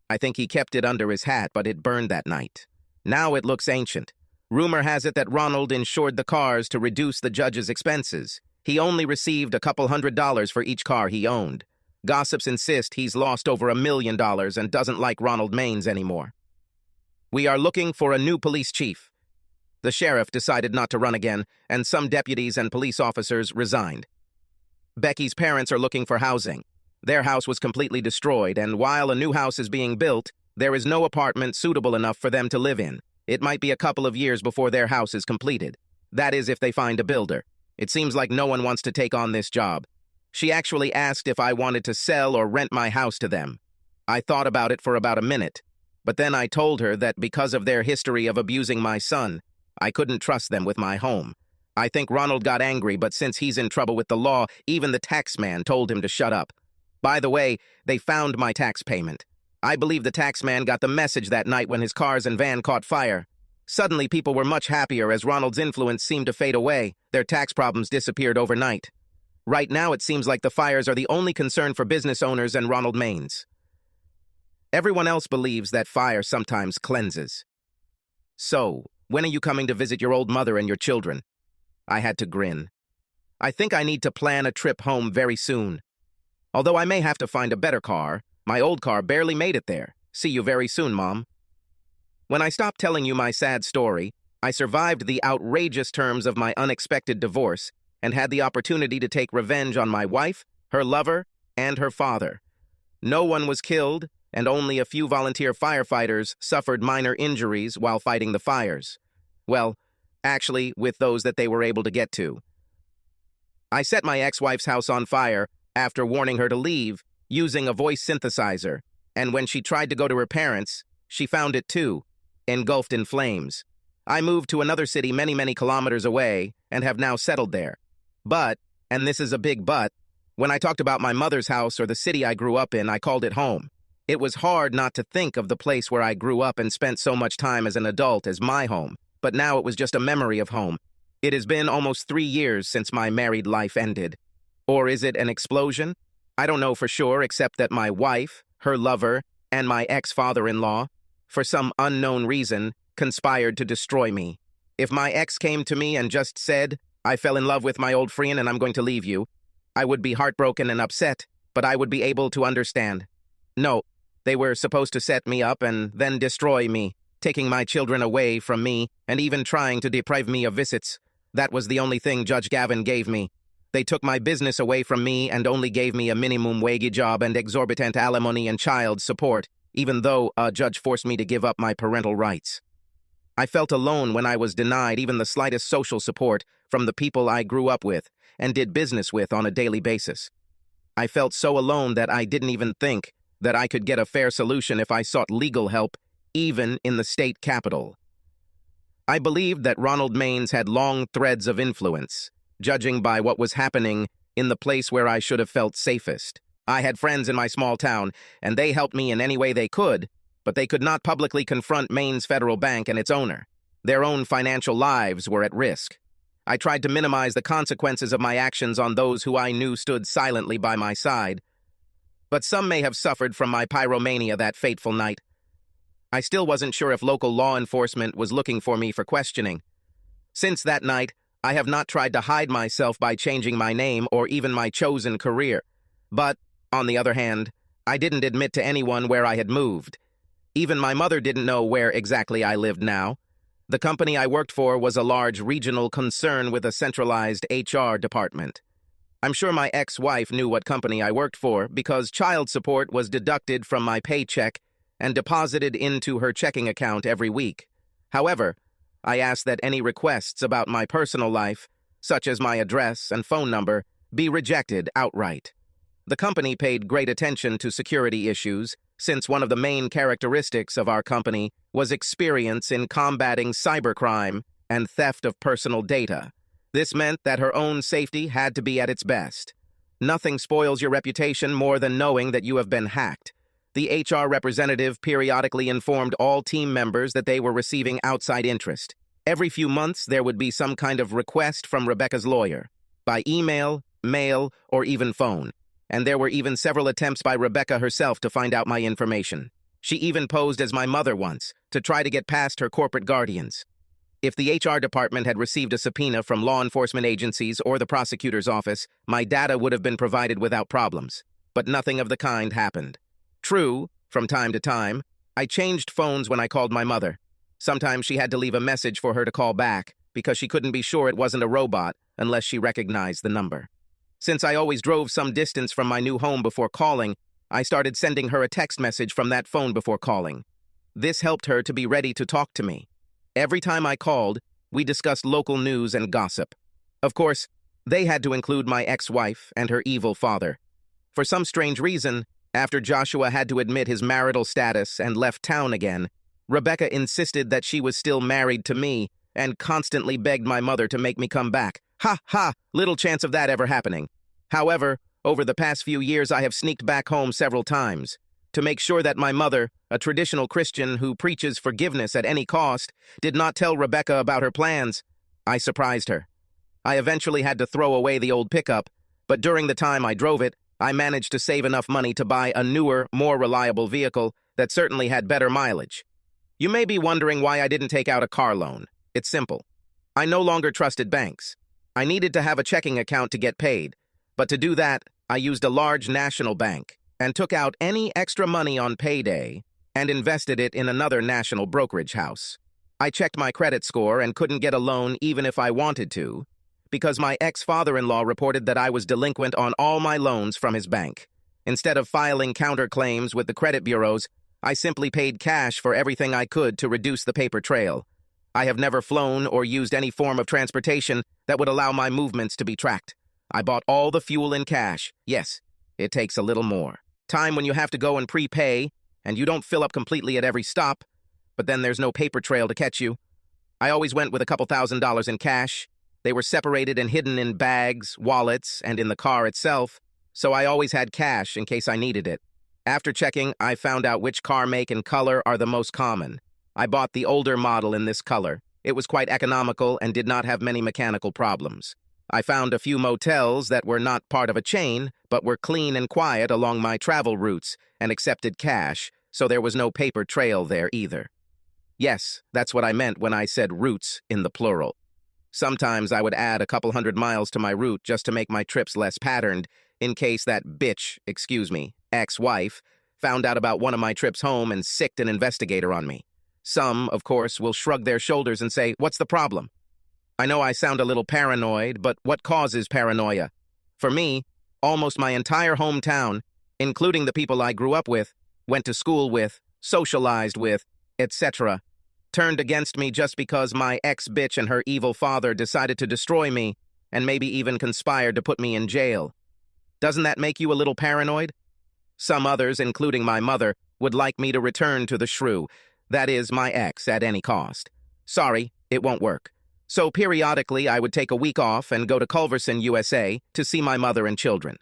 I think he kept it under his hat, but it burned that night. Now it looks ancient. Rumor has it that Ronald insured the cars to reduce the judge's expenses. He only received a couple $100 for each car he owned. Gossips insist he's lost over $1 million and doesn't like Ronald Maines anymore. We are looking for a new police chief. The sheriff decided not to run again, and some deputies and police officers resigned. Becky's parents are looking for housing. Their house was completely destroyed, and while a new house is being built, there is no apartment suitable enough for them to live in. It might be a couple of years before their house is completed. That is, if they find a builder. It seems like no one wants to take on this job. She actually asked if I wanted to sell or rent my house to them. I thought about it for about a minute, but then I told her that because of their history of abusing my son, I couldn't trust them with my home. I think Ronald got angry, but since he's in trouble with the law, even the tax man told him to shut up. By the way, they found my tax payment. I believe the tax man got the message that night when his cars and van caught fire. Suddenly, people were much happier as Ronald's influence seemed to fade away. Their tax problems disappeared overnight. Right now, it seems like the fires are the only concern for business owners and Ronald Maines. Everyone else believes that fire sometimes cleanses. So, when are you coming to visit your old mother and your children? I had to grin. I think I need to plan a trip home very soon. Although I may have to find a better car, my old car barely made it there. See you very soon, Mom. When I stopped telling you my sad story, I survived the outrageous terms of my unexpected divorce and had the opportunity to take revenge on my wife, her lover, and her father. No one was killed, and only a few volunteer firefighters suffered minor injuries while fighting the fires. Well, actually, with those that they were able to get to. I set my ex-wife's house on fire after warning her to leave using a voice synthesizer, and when she tried to go to her parents, she found it too, engulfed in flames. I moved to another city many kilometers away and have now settled there. But, and this is a big but, when I talked about my mother's house or the city I grew up in, I called it home. It was hard not to think of the place where I grew up and spent so much time as an adult as my home, but now it was just a memory of home. It has been almost 3 years since my married life ended. Or is it an explosion? I don't know for sure, except that my wife, her lover, and my ex-father-in-law, for some unknown reason, conspired to destroy me. If my ex came to me and just said, "I fell in love with my old friend and I'm going to leave you," I would be heartbroken and upset, but I would be able to understand. No, they were supposed to set me up and then destroy me, taking my children away from me and even trying to deprive me of visits. That was the only thing Judge Gavin gave me. They took my business away from me and only gave me a minimum wage job and exorbitant alimony and child support, even though a judge forced me to give up my parental rights. I felt alone when I was denied even the slightest social support from the people I grew up with and did business with on a daily basis. I felt so alone that I didn't even think that I could get a fair solution if I sought legal help, even in the state capitol. I believed that Ronald Maines had long threads of influence, judging by what was happening in the place where I should have felt safest. I had friends in my small town, and they helped me in any way they could, but they could not publicly confront Maine's Federal Bank and its owner. Their own financial lives were at risk. I tried to minimize the consequences of my actions on those who I knew stood silently by my side. But some may have suffered from my pyromania that fateful night. I still wasn't sure if local law enforcement was looking for me for questioning. Since that night, I have not tried to hide myself by changing my name or even my chosen career. But, on the other hand, I didn't admit to anyone where I had moved. Even my mother didn't know where exactly I lived now. The company I worked for was a large regional concern with a centralized HR department. I'm sure my ex-wife knew what company I worked for because child support was deducted from my paycheck and deposited into her checking account every week. However, I asked that any requests about my personal life, such as my address and phone number, be rejected outright. The company paid great attention to security issues, since one of the main characteristics of our company was experience in combating cybercrime and theft of personal data. This meant that her own safety had to be at its best. Nothing spoils your reputation more than knowing that you have been hacked. The HR representative periodically informed all team members that they were receiving outside interest. Every few months, there would be some kind of request from Rebecca's lawyer, by email, mail, or even phone. And there were even several attempts by Rebecca herself to find out my information. She even posed as my mother once, to try to get past her corporate guardians. If the HR department had received a subpoena from law enforcement agencies or the prosecutor's office, my data would have been provided without problems. But nothing of the kind happened. True, from time to time, I changed phones when I called my mother. Sometimes she had to leave a message for her to call back, because she couldn't be sure it wasn't a robot unless she recognized the number. Since I always drove some distance from my new home before calling, I started sending her a text message from that phone before calling. This helped her to be ready to talk to me. Every time I called, we discussed local news and gossip. Of course, they had to include my ex-wife and her evil father. For some strange reason, after Joshua had to admit his marital status and left town again, Rebecca insisted that she was still married to me and constantly begged my mother to make me come back. Ha ha! Little chance of that ever happening. However, over the past few years I have sneaked back home several times to make sure that my mother, a traditional Christian who preaches forgiveness at any cost, did not tell Rebecca about her plans. I surprised her. I eventually had to throw away the old pickup, but during the time I drove it, I managed to save enough money to buy a newer, more reliable vehicle that certainly had better mileage. You may be wondering why I didn't take out a car loan. It's simple. I no longer trusted banks. I needed to have a checking account to get paid, but to do that, I used a large national bank and took out any extra money on payday and invested it in another national brokerage house. I checked my credit score and couldn't get a loan even if I wanted to, because my ex-father-in-law reported that I was delinquent on all my loans from his bank. Instead of filing counterclaims with the credit bureaus, I simply paid cash for everything I could to reduce the paper trail. I have never flown or used any form of transportation that would allow my movements to be tracked. I bought all the fuel in cash. Yes, it takes a little more time when you have to go and prepay, and you don't fill up completely at every stop, but then there's no paper trail to catch you. I always went with a couple $1,000s in cash. They were separated and hidden in bags, wallets, and in the car itself, so I always had cash in case I needed it. After checking, I found out which car make and color are the most common. I bought the older model in this color. It was quite economical and did not have many mechanical problems. I found a few motels that were not part of a chain, but were clean and quiet along my travel routes and accepted cash, so there was no paper trail there either. Yes, that's what I meant when I said routes in the plural. Sometimes I would add a couple 100 miles to my route just to make my trips less patterned, in case that bitch, ex-wife, found out about one of my trips home and sicked an investigator on me. Some, of course, will shrug their shoulders and say, "What's the problem?" I know I sound a little paranoid, but what causes paranoia? For me, almost my entire hometown, including the people I grew up with, went to school with, socialized with, etc., turned against me just because my ex-bitch and her evil father decided to destroy me and maybe even conspired to put me in jail. Doesn't that make you a little paranoid? Some others, including my mother, would like me to return to the shrew, that is, my ex, at any cost. Sorry, it won't work. So periodically I would take a week off and go to Culverson, USA, to see my mother and children.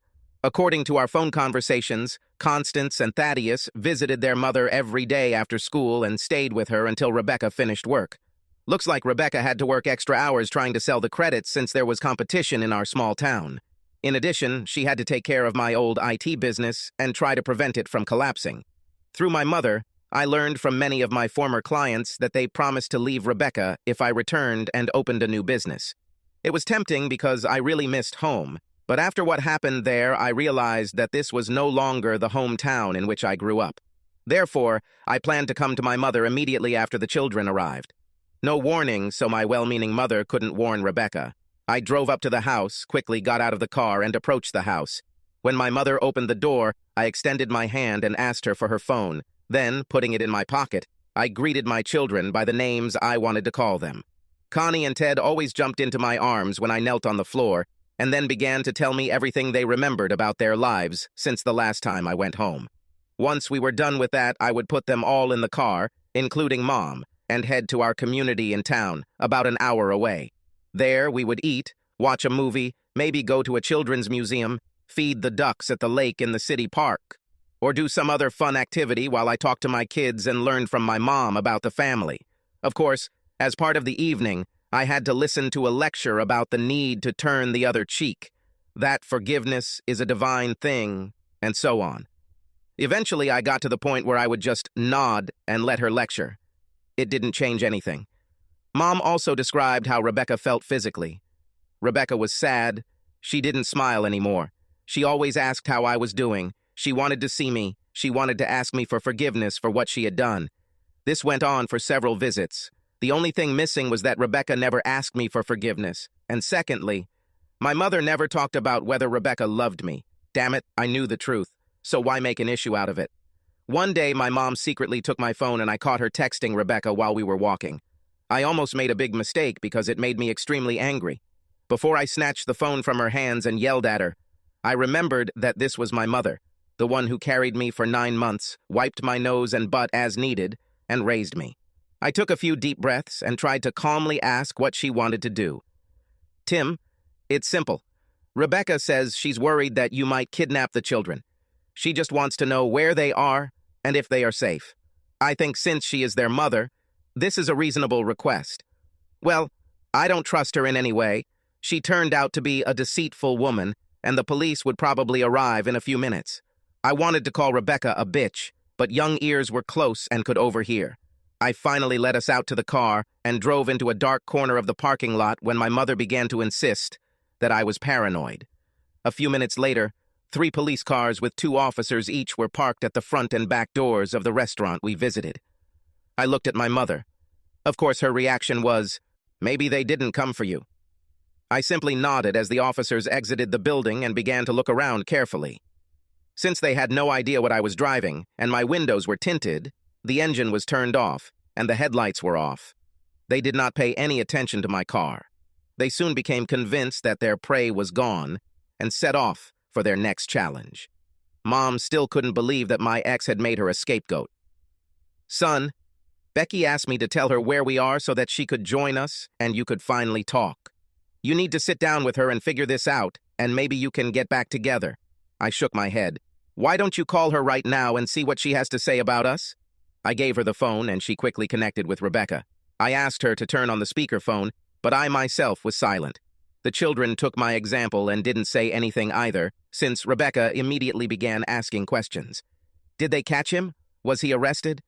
According to our phone conversations, Constance and Thaddeus visited their mother every day after school and stayed with her until Rebecca finished work. Looks like Rebecca had to work extra hours trying to sell the credits since there was competition in our small town. In addition, she had to take care of my old IT business and try to prevent it from collapsing. Through my mother, I learned from many of my former clients that they promised to leave Rebecca if I returned and opened a new business. It was tempting because I really missed home, but after what happened there, I realized that this was no longer the hometown in which I grew up. Therefore, I planned to come to my mother immediately after the children arrived. No warning, so my well-meaning mother couldn't warn Rebecca. I drove up to the house, quickly got out of the car, and approached the house. When my mother opened the door, I extended my hand and asked her for her phone. Then, putting it in my pocket, I greeted my children by the names I wanted to call them. Connie and Ted always jumped into my arms when I knelt on the floor, and then began to tell me everything they remembered about their lives since the last time I went home. Once we were done with that, I would put them all in the car, including Mom, and head to our community in town, about an hour away. There, we would eat, watch a movie, maybe go to a children's museum, feed the ducks at the lake in the city park, or do some other fun activity while I talked to my kids and learned from my mom about the family. Of course, as part of the evening, I had to listen to a lecture about the need to turn the other cheek, that forgiveness is a divine thing, and so on. Eventually, I got to the point where I would just nod and let her lecture. It didn't change anything. Mom also described how Rebecca felt physically. Rebecca was sad. She didn't smile anymore. She always asked how I was doing. She wanted to see me. She wanted to ask me for forgiveness for what she had done. This went on for several visits. The only thing missing was that Rebecca never asked me for forgiveness. And secondly, my mother never talked about whether Rebecca loved me. Damn it, I knew the truth. So why make an issue out of it? One day, my mom secretly took my phone and I caught her texting Rebecca while we were walking. I almost made a big mistake because it made me extremely angry. Before I snatched the phone from her hands and yelled at her, I remembered that this was my mother, the one who carried me for 9 months, wiped my nose and butt as needed, and raised me. I took a few deep breaths and tried to calmly ask what she wanted to do. Tim, it's simple. Rebecca says she's worried that you might kidnap the children. She just wants to know where they are and if they are safe. I think since she is their mother, this is a reasonable request. Well, I don't trust her in any way. She turned out to be a deceitful woman, and the police would probably arrive in a few minutes. I wanted to call Rebecca a bitch, but young ears were close and could overhear. I finally let us out to the car and drove into a dark corner of the parking lot when my mother began to insist that I was paranoid. A few minutes later, 3 police cars with 2 officers each were parked at the front and back doors of the restaurant we visited. I looked at my mother. Of course, her reaction was, "Maybe they didn't come for you." I simply nodded as the officers exited the building and began to look around carefully. Since they had no idea what I was driving, and my windows were tinted, the engine was turned off, and the headlights were off. They did not pay any attention to my car. They soon became convinced that their prey was gone, and set off for their next challenge. Mom still couldn't believe that my ex had made her a scapegoat. "Son, Becky asked me to tell her where we are so that she could join us and you could finally talk. You need to sit down with her and figure this out, and maybe you can get back together." I shook my head. "Why don't you call her right now and see what she has to say about us?" I gave her the phone and she quickly connected with Rebecca. I asked her to turn on the speakerphone, but I myself was silent. The children took my example and didn't say anything either, since Rebecca immediately began asking questions. Did they catch him? Was he arrested?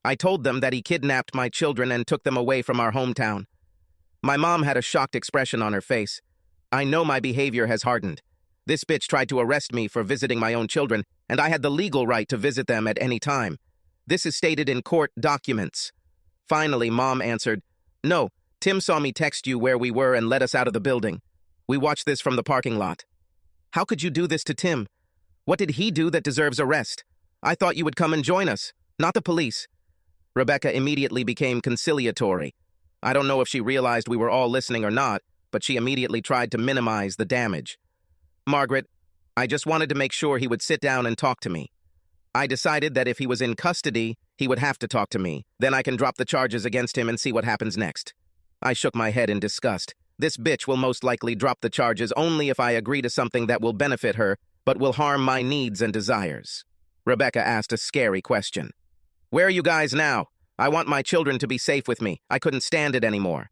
I told them that he kidnapped my children and took them away from our hometown. My mom had a shocked expression on her face. I know my behavior has hardened. This bitch tried to arrest me for visiting my own children, and I had the legal right to visit them at any time. This is stated in court documents. Finally, Mom answered, "No, Tim saw me text you where we were and let us out of the building. We watched this from the parking lot." How could you do this to Tim? What did he do that deserves arrest? I thought you would come and join us, not the police." Rebecca immediately became conciliatory. I don't know if she realized we were all listening or not, but she immediately tried to minimize the damage. "Margaret, I just wanted to make sure he would sit down and talk to me. I decided that if he was in custody, he would have to talk to me. Then I can drop the charges against him and see what happens next." I shook my head in disgust. This bitch will most likely drop the charges only if I agree to something that will benefit her, but will harm my needs and desires. Rebecca asked a scary question. "Where are you guys now? I want my children to be safe with me. I couldn't stand it anymore."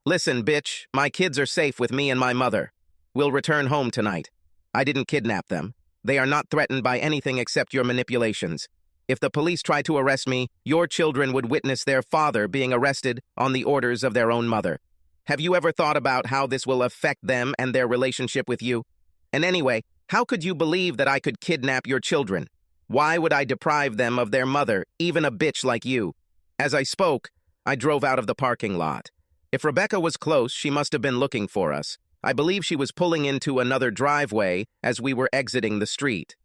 "Listen, bitch, my kids are safe with me and my mother. We'll return home tonight. I didn't kidnap them. They are not threatened by anything except your manipulations. If the police try to arrest me, your children would witness their father being arrested on the orders of their own mother. Have you ever thought about how this will affect them and their relationship with you? And anyway, how could you believe that I could kidnap your children? Why would I deprive them of their mother, even a bitch like you?" As I spoke, I drove out of the parking lot. If Rebecca was close, she must have been looking for us. I believe she was pulling into another driveway as we were exiting the street.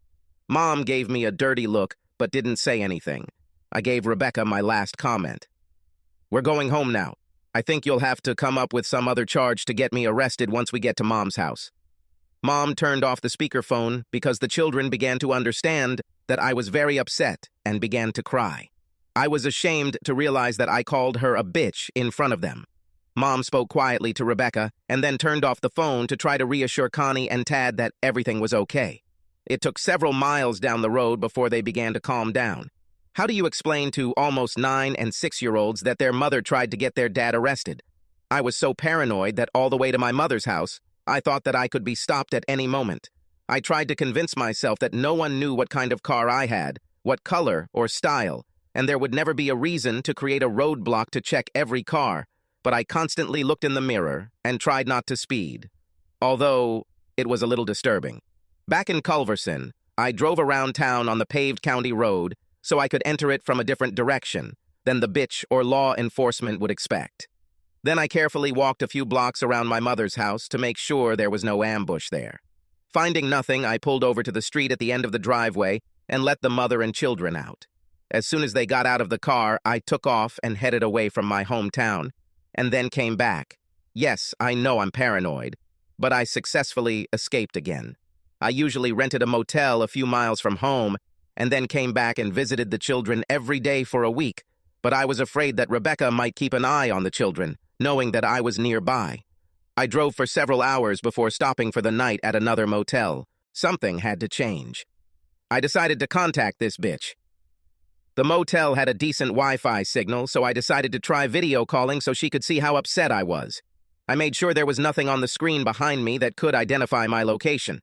Mom gave me a dirty look, but didn't say anything. I gave Rebecca my last comment. "We're going home now. I think you'll have to come up with some other charge to get me arrested once we get to Mom's house." Mom turned off the speakerphone because the children began to understand that I was very upset and began to cry. I was ashamed to realize that I called her a bitch in front of them. Mom spoke quietly to Rebecca and then turned off the phone to try to reassure Connie and Tad that everything was okay. It took several miles down the road before they began to calm down. How do you explain to almost 9- and 6-year-olds that their mother tried to get their dad arrested? I was so paranoid that all the way to my mother's house, I thought that I could be stopped at any moment. I tried to convince myself that no one knew what kind of car I had, what color or style, and there would never be a reason to create a roadblock to check every car, but I constantly looked in the mirror and tried not to speed. Although, it was a little disturbing. Back in Culverson, I drove around town on the paved county road so I could enter it from a different direction than the bitch or law enforcement would expect. Then I carefully walked a few blocks around my mother's house to make sure there was no ambush there. Finding nothing, I pulled over to the street at the end of the driveway and let the mother and children out. As soon as they got out of the car, I took off and headed away from my hometown, and then came back. Yes, I know I'm paranoid, but I successfully escaped again. I usually rented a motel a few miles from home, and then came back and visited the children every day for a week, but I was afraid that Rebecca might keep an eye on the children, knowing that I was nearby. I drove for several hours before stopping for the night at another motel. Something had to change. I decided to contact this bitch. The motel had a decent Wi-Fi signal, so I decided to try video calling so she could see how upset I was. I made sure there was nothing on the screen behind me that could identify my location.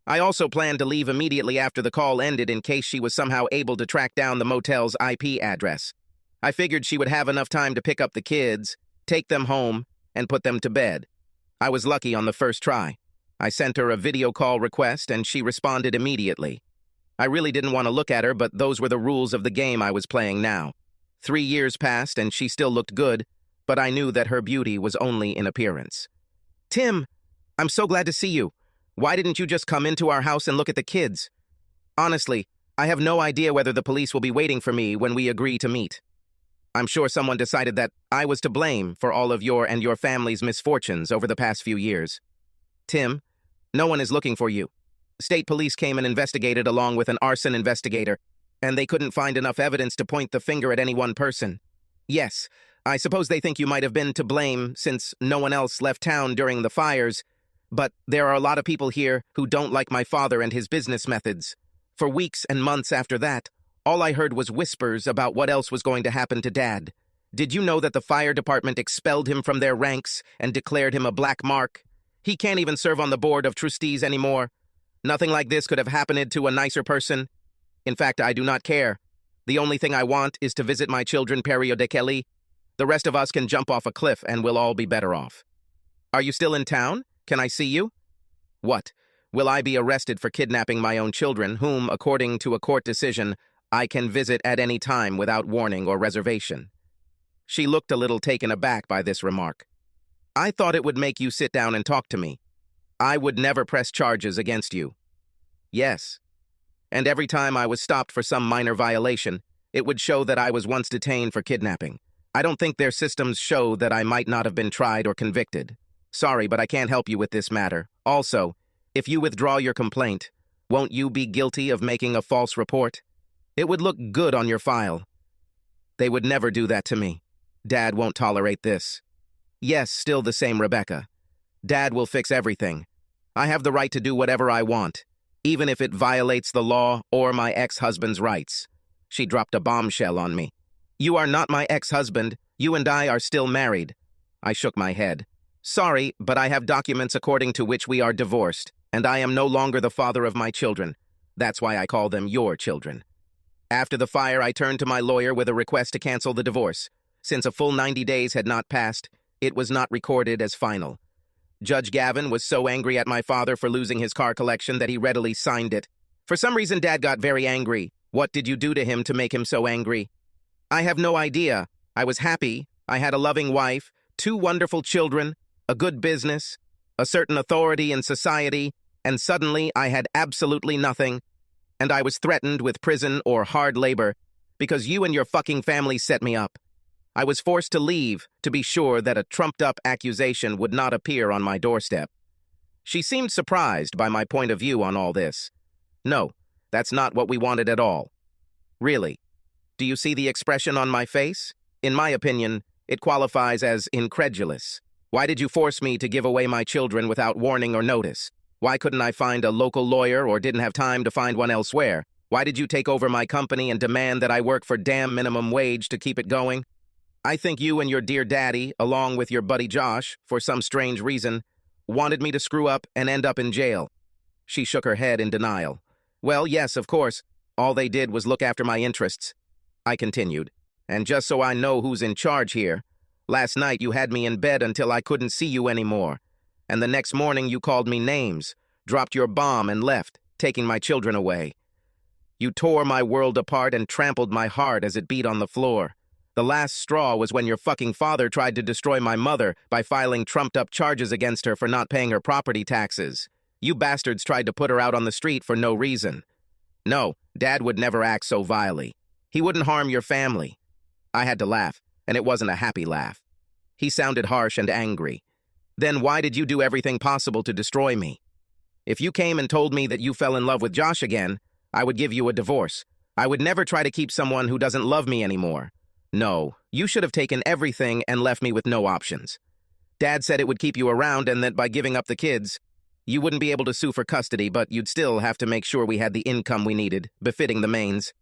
I also planned to leave immediately after the call ended in case she was somehow able to track down the motel's IP address. I figured she would have enough time to pick up the kids, take them home, and put them to bed. I was lucky on the first try. I sent her a video call request and she responded immediately. I really didn't want to look at her, but those were the rules of the game I was playing now. 3 years passed and she still looked good, but I knew that her beauty was only in appearance. "Tim, I'm so glad to see you. Why didn't you just come into our house and look at the kids? Honestly, I have no idea whether the police will be waiting for me when we agree to meet. I'm sure someone decided that I was to blame for all of your and your family's misfortunes over the past few years. Tim, no one is looking for you. State police came and investigated along with an arson investigator, and they couldn't find enough evidence to point the finger at any one person. Yes, I suppose they think you might have been to blame since no one else left town during the fires, but there are a lot of people here who don't like my father and his business methods. For weeks and months after that, all I heard was whispers about what else was going to happen to Dad. Did you know that the fire department expelled him from their ranks and declared him a black mark? He can't even serve on the board of trustees anymore. Nothing like this could have happened to a nicer person. In fact, I do not care. The only thing I want is to visit my children periodically. The rest of us can jump off a cliff and we'll all be better off. Are you still in town? Can I see you? What? Will I be arrested for kidnapping my own children, whom, according to a court decision, I can visit at any time without warning or reservation? She looked a little taken aback by this remark. I thought it would make you sit down and talk to me. I would never press charges against you. Yes. And every time I was stopped for some minor violation, it would show that I was once detained for kidnapping. I don't think their systems show that I might not have been tried or convicted. Sorry, but I can't help you with this matter. Also, if you withdraw your complaint, won't you be guilty of making a false report? It would look good on your file. They would never do that to me. Dad won't tolerate this. Yes, still the same Rebecca. Dad will fix everything. I have the right to do whatever I want, even if it violates the law or my ex-husband's rights. She dropped a bombshell on me. You are not my ex-husband. You and I are still married. I shook my head. Sorry, but I have documents according to which we are divorced, and I am no longer the father of my children. That's why I call them your children. After the fire, I turned to my lawyer with a request to cancel the divorce. Since a full 90 days had not passed, it was not recorded as final. Judge Gavin was so angry at my father for losing his car collection that he readily signed it. For some reason, Dad got very angry. What did you do to him to make him so angry? I have no idea. I was happy. I had a loving wife, 2 wonderful children, a good business, a certain authority in society, and suddenly I had absolutely nothing, and I was threatened with prison or hard labor because you and your fucking family set me up. I was forced to leave to be sure that a trumped-up accusation would not appear on my doorstep. She seemed surprised by my point of view on all this. No, that's not what we wanted at all. Really. Do you see the expression on my face? In my opinion, it qualifies as incredulous. Why did you force me to give away my children without warning or notice? Why couldn't I find a local lawyer or didn't have time to find one elsewhere? Why did you take over my company and demand that I work for damn minimum wage to keep it going? I think you and your dear daddy, along with your buddy Josh, for some strange reason, wanted me to screw up and end up in jail. She shook her head in denial. Well, yes, of course. All they did was look after my interests. I continued. And just so I know who's in charge here, last night you had me in bed until I couldn't see you anymore. And the next morning you called me names, dropped your bomb and left, taking my children away. You tore my world apart and trampled my heart as it beat on the floor. The last straw was when your fucking father tried to destroy my mother by filing trumped-up charges against her for not paying her property taxes. You bastards tried to put her out on the street for no reason. No, Dad would never act so vilely. He wouldn't harm your family. I had to laugh, and it wasn't a happy laugh. He sounded harsh and angry. Then why did you do everything possible to destroy me? If you came and told me that you fell in love with Josh again, I would give you a divorce. I would never try to keep someone who doesn't love me anymore. No, you should have taken everything and left me with no options. Dad said it would keep you around and that by giving up the kids, you wouldn't be able to sue for custody, but you'd still have to make sure we had the income we needed, befitting the Maines.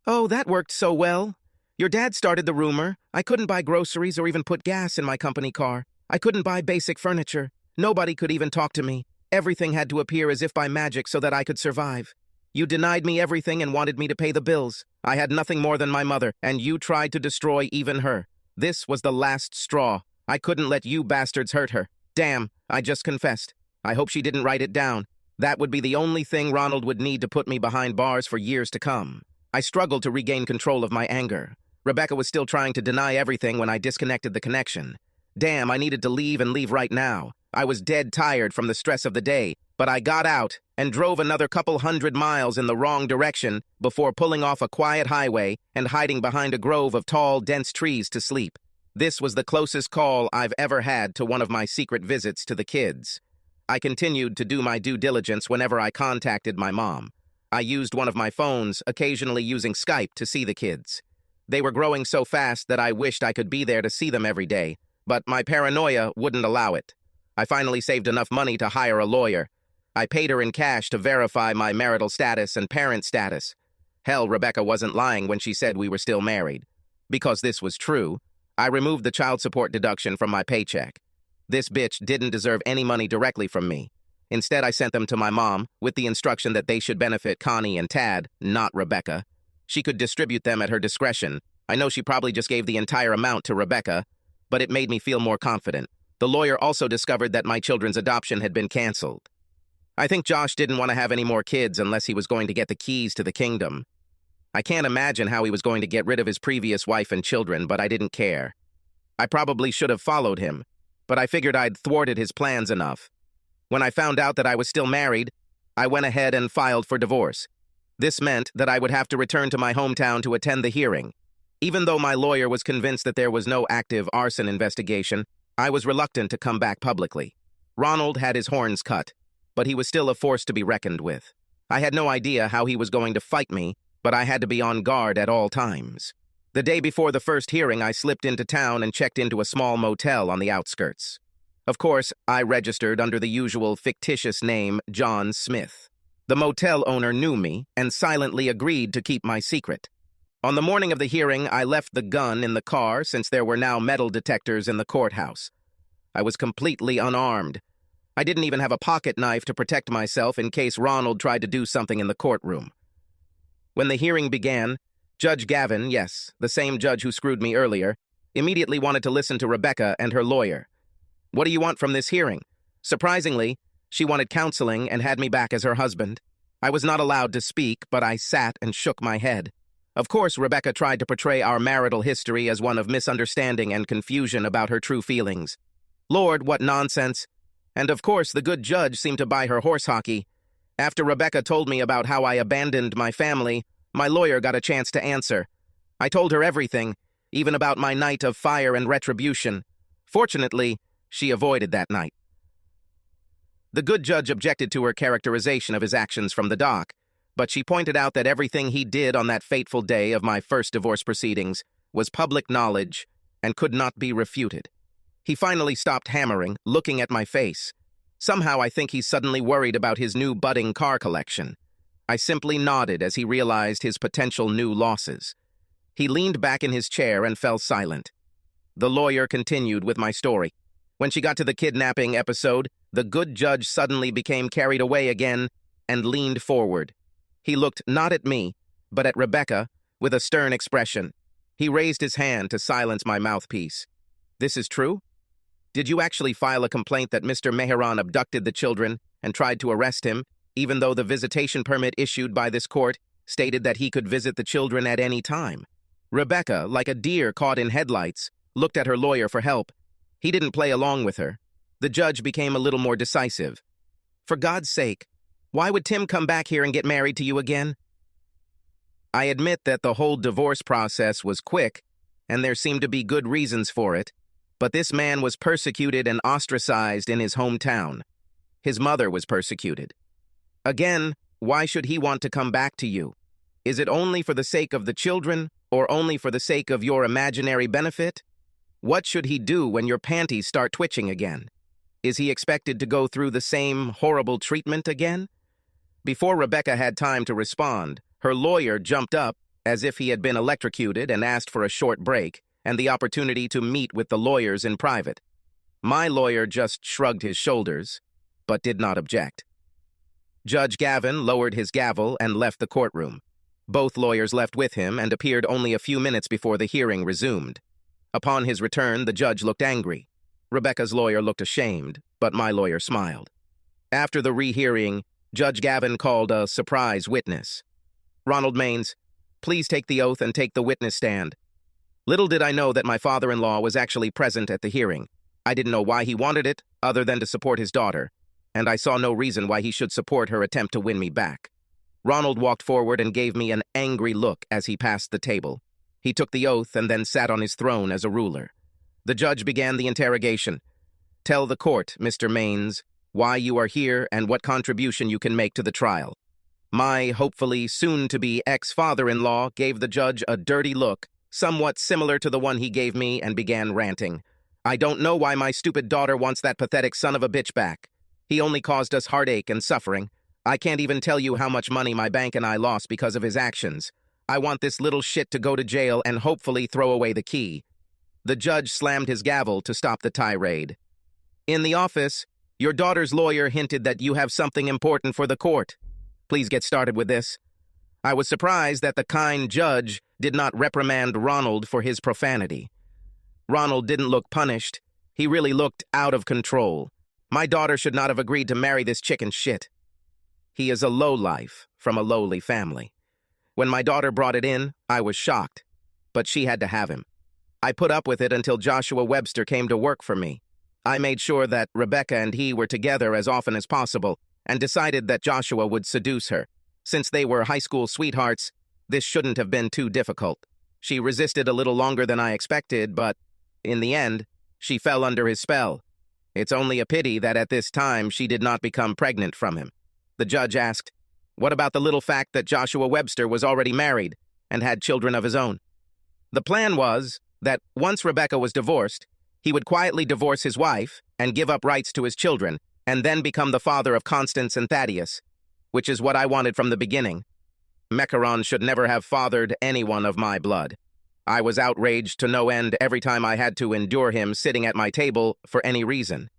Oh, that worked so well. Your dad started the rumor. I couldn't buy groceries or even put gas in my company car. I couldn't buy basic furniture. Nobody could even talk to me. Everything had to appear as if by magic so that I could survive. You denied me everything and wanted me to pay the bills. I had nothing more than my mother, and you tried to destroy even her. This was the last straw. I couldn't let you bastards hurt her. Damn, I just confessed. I hope she didn't write it down. That would be the only thing Ronald would need to put me behind bars for years to come. I struggled to regain control of my anger. Rebecca was still trying to deny everything when I disconnected the connection. Damn, I needed to leave and leave right now. I was dead tired from the stress of the day, but I got out and drove another couple 100 miles in the wrong direction before pulling off a quiet highway and hiding behind a grove of tall, dense trees to sleep. This was the closest call I've ever had to one of my secret visits to the kids. I continued to do my due diligence whenever I contacted my mom. I used one of my phones, occasionally using Skype, to see the kids. They were growing so fast that I wished I could be there to see them every day, but my paranoia wouldn't allow it. I finally saved enough money to hire a lawyer. I paid her in cash to verify my marital status and parent status. Hell, Rebecca wasn't lying when she said we were still married. Because this was true, I removed the child support deduction from my paycheck. This bitch didn't deserve any money directly from me. Instead, I sent them to my mom with the instruction that they should benefit Connie and Tad, not Rebecca. She could distribute them at her discretion. I know she probably just gave the entire amount to Rebecca, but it made me feel more confident. The lawyer also discovered that my children's adoption had been canceled. I think Josh didn't want to have any more kids unless he was going to get the keys to the kingdom. I can't imagine how he was going to get rid of his previous wife and children, but I didn't care. I probably should have followed him, but I figured I'd thwarted his plans enough. When I found out that I was still married, I went ahead and filed for divorce. This meant that I would have to return to my hometown to attend the hearing. Even though my lawyer was convinced that there was no active arson investigation, I was reluctant to come back publicly. Ronald had his horns cut, but he was still a force to be reckoned with. I had no idea how he was going to fight me, but I had to be on guard at all times. The day before the first hearing, I slipped into town and checked into a small motel on the outskirts. Of course, I registered under the usual fictitious name John Smith. The motel owner knew me and silently agreed to keep my secret. On the morning of the hearing, I left the gun in the car since there were now metal detectors in the courthouse. I was completely unarmed. I didn't even have a pocket knife to protect myself in case Ronald tried to do something in the courtroom. When the hearing began, Judge Gavin, yes, the same judge who screwed me earlier, immediately wanted to listen to Rebecca and her lawyer. What do you want from this hearing? Surprisingly, she wanted counseling and had me back as her husband. I was not allowed to speak, but I sat and shook my head. Of course, Rebecca tried to portray our marital history as one of misunderstanding and confusion about her true feelings. Lord, what nonsense. And of course, the good judge seemed to buy her horse hockey. After Rebecca told me about how I abandoned my family, my lawyer got a chance to answer. I told her everything, even about my night of fire and retribution. Fortunately, she avoided that night. The good judge objected to her characterization of his actions from the dock, but she pointed out that everything he did on that fateful day of my first divorce proceedings was public knowledge and could not be refuted. He finally stopped hammering, looking at my face. Somehow I think he's suddenly worried about his new budding car collection. I simply nodded as he realized his potential new losses. He leaned back in his chair and fell silent. The lawyer continued with my story. When she got to the kidnapping episode, the good judge suddenly became carried away again and leaned forward. He looked not at me, but at Rebecca with a stern expression. He raised his hand to silence my mouthpiece. This is true? Did you actually file a complaint that Mr. Meheran abducted the children and tried to arrest him, even though the visitation permit issued by this court stated that he could visit the children at any time? Rebecca, like a deer caught in headlights, looked at her lawyer for help. He didn't play along with her. The judge became a little more decisive. For God's sake, why would Tim come back here and get married to you again? I admit that the whole divorce process was quick, and there seemed to be good reasons for it, but this man was persecuted and ostracized in his hometown. His mother was persecuted. Again, why should he want to come back to you? Is it only for the sake of the children, or only for the sake of your imaginary benefit? What should he do when your panties start twitching again? Is he expected to go through the same horrible treatment again? Before Rebecca had time to respond, her lawyer jumped up as if he had been electrocuted and asked for a short break and the opportunity to meet with the lawyers in private. My lawyer just shrugged his shoulders, but did not object. Judge Gavin lowered his gavel and left the courtroom. Both lawyers left with him and appeared only a few minutes before the hearing resumed. Upon his return, the judge looked angry. Rebecca's lawyer looked ashamed, but my lawyer smiled. After the rehearing, Judge Gavin called a surprise witness. Ronald Maines, please take the oath and take the witness stand. Little did I know that my father-in-law was actually present at the hearing. I didn't know why he wanted it, other than to support his daughter, and I saw no reason why he should support her attempt to win me back. Ronald walked forward and gave me an angry look as he passed the table. He took the oath and then sat on his throne as a ruler. The judge began the interrogation. Tell the court, Mr. Maines, why you are here and what contribution you can make to the trial. My hopefully soon-to-be ex-father-in-law gave the judge a dirty look, somewhat similar to the one he gave me, and began ranting. I don't know why my stupid daughter wants that pathetic son of a bitch back. He only caused us heartache and suffering. I can't even tell you how much money my bank and I lost because of his actions. I want this little shit to go to jail and hopefully throw away the key. The judge slammed his gavel to stop the tirade. In the office, your daughter's lawyer hinted that you have something important for the court. Please get started with this. I was surprised that the kind judge did not reprimand Ronald for his profanity. Ronald didn't look punished. He really looked out of control. My daughter should not have agreed to marry this chicken shit. He is a lowlife from a lowly family. When my daughter brought it in, I was shocked, but she had to have him. I put up with it until Joshua Webster came to work for me. I made sure that Rebecca and he were together as often as possible and decided that Joshua would seduce her. Since they were high school sweethearts, this shouldn't have been too difficult. She resisted a little longer than I expected, but in the end, she fell under his spell. It's only a pity that at this time she did not become pregnant from him. The judge asked, "What about the little fact that Joshua Webster was already married and had children of his own?" The plan was that once Rebecca was divorced, he would quietly divorce his wife and give up rights to his children, and then become the father of Constance and Thaddeus, which is what I wanted from the beginning. Mecheron should never have fathered anyone of my blood. I was outraged to no end every time I had to endure him sitting at my table for any reason.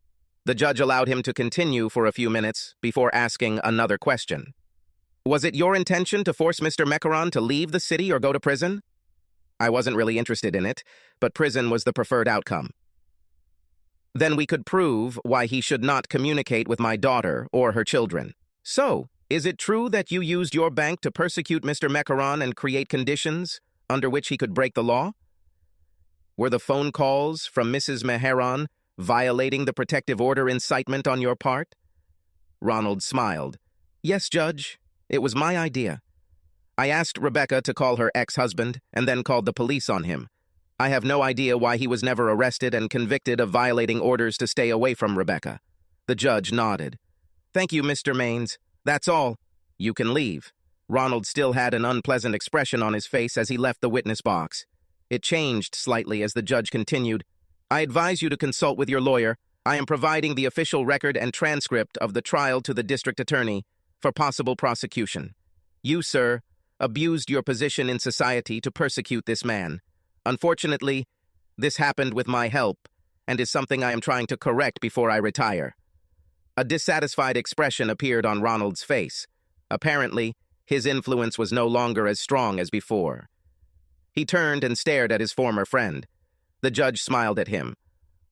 The judge allowed him to continue for a few minutes before asking another question. "Was it your intention to force Mr. Mecheron to leave the city or go to prison?" I wasn't really interested in it, but prison was the preferred outcome. "Then we could prove why he should not communicate with my daughter or her children. So, is it true that you used your bank to persecute Mr. Mecheron and create conditions under which he could break the law? Were the phone calls from Mrs. Mecheron violating the protective order incitement on your part?" Ronald smiled. "Yes, Judge. It was my idea. I asked Rebecca to call her ex-husband and then called the police on him. I have no idea why he was never arrested and convicted of violating orders to stay away from Rebecca." The judge nodded. "Thank you, Mr. Maines. That's all. You can leave." Ronald still had an unpleasant expression on his face as he left the witness box. It changed slightly as the judge continued. "I advise you to consult with your lawyer. I am providing the official record and transcript of the trial to the district attorney for possible prosecution. You, sir, abused your position in society to persecute this man. Unfortunately, this happened with my help and is something I am trying to correct before I retire." A dissatisfied expression appeared on Ronald's face. Apparently, his influence was no longer as strong as before. He turned and stared at his former friend. The judge smiled at him.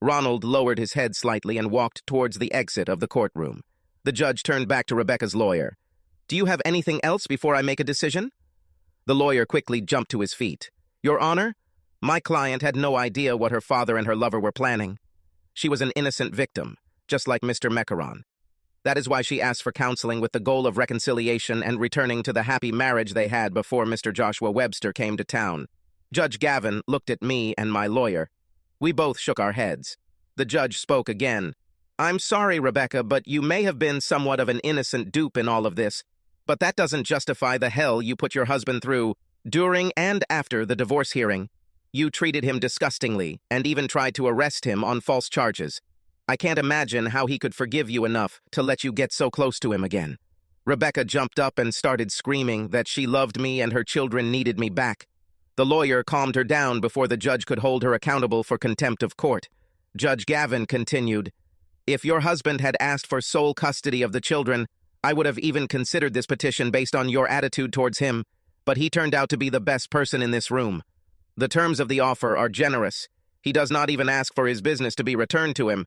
Ronald lowered his head slightly and walked towards the exit of the courtroom. The judge turned back to Rebecca's lawyer. "Do you have anything else before I make a decision?" The lawyer quickly jumped to his feet. "Your Honor, my client had no idea what her father and her lover were planning. She was an innocent victim, just like Mr. Mecheron. That is why she asked for counseling with the goal of reconciliation and returning to the happy marriage they had before Mr. Joshua Webster came to town." Judge Gavin looked at me and my lawyer. We both shook our heads. The judge spoke again. "I'm sorry, Rebecca, but you may have been somewhat of an innocent dupe in all of this, but that doesn't justify the hell you put your husband through during and after the divorce hearing. You treated him disgustingly and even tried to arrest him on false charges. I can't imagine how he could forgive you enough to let you get so close to him again." Rebecca jumped up and started screaming that she loved me and her children needed me back. The lawyer calmed her down before the judge could hold her accountable for contempt of court. Judge Gavin continued, "If your husband had asked for sole custody of the children, I would have even considered this petition based on your attitude towards him, but he turned out to be the best person in this room. The terms of the offer are generous. He does not even ask for his business to be returned to him.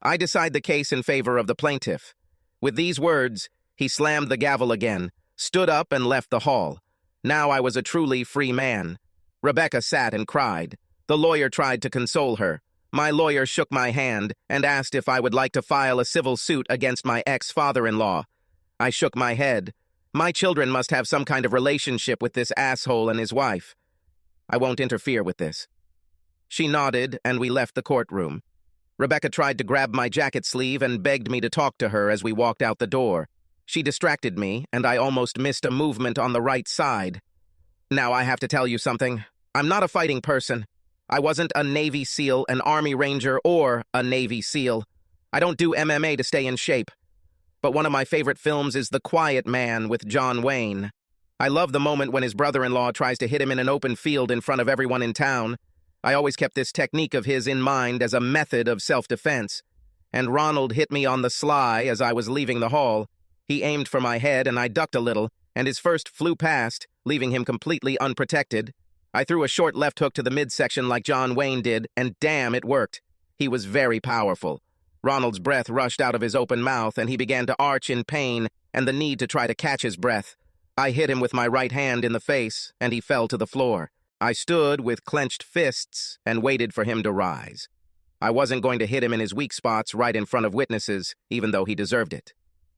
I decide the case in favor of the plaintiff." With these words, he slammed the gavel again, stood up, and left the hall. Now I was a truly free man. Rebecca sat and cried. The lawyer tried to console her. My lawyer shook my hand and asked if I would like to file a civil suit against my ex-father-in-law. I shook my head. My children must have some kind of relationship with this asshole and his wife. I won't interfere with this. She nodded, and we left the courtroom. Rebecca tried to grab my jacket sleeve and begged me to talk to her as we walked out the door. She distracted me, and I almost missed a movement on the right side. Now I have to tell you something. I'm not a fighting person. I wasn't a Navy SEAL, an Army Ranger, or a Navy SEAL. I don't do MMA to stay in shape. But one of my favorite films is The Quiet Man with John Wayne. I love the moment when his brother-in-law tries to hit him in an open field in front of everyone in town. I always kept this technique of his in mind as a method of self-defense. And Ronald hit me on the sly as I was leaving the hall. He aimed for my head and I ducked a little, and his first flew past, leaving him completely unprotected. I threw a short left hook to the midsection like John Wayne did, and damn, it worked. He was very powerful. Ronald's breath rushed out of his open mouth, and he began to arch in pain and the need to try to catch his breath. I hit him with my right hand in the face, and he fell to the floor. I stood with clenched fists and waited for him to rise. I wasn't going to hit him in his weak spots right in front of witnesses, even though he deserved it.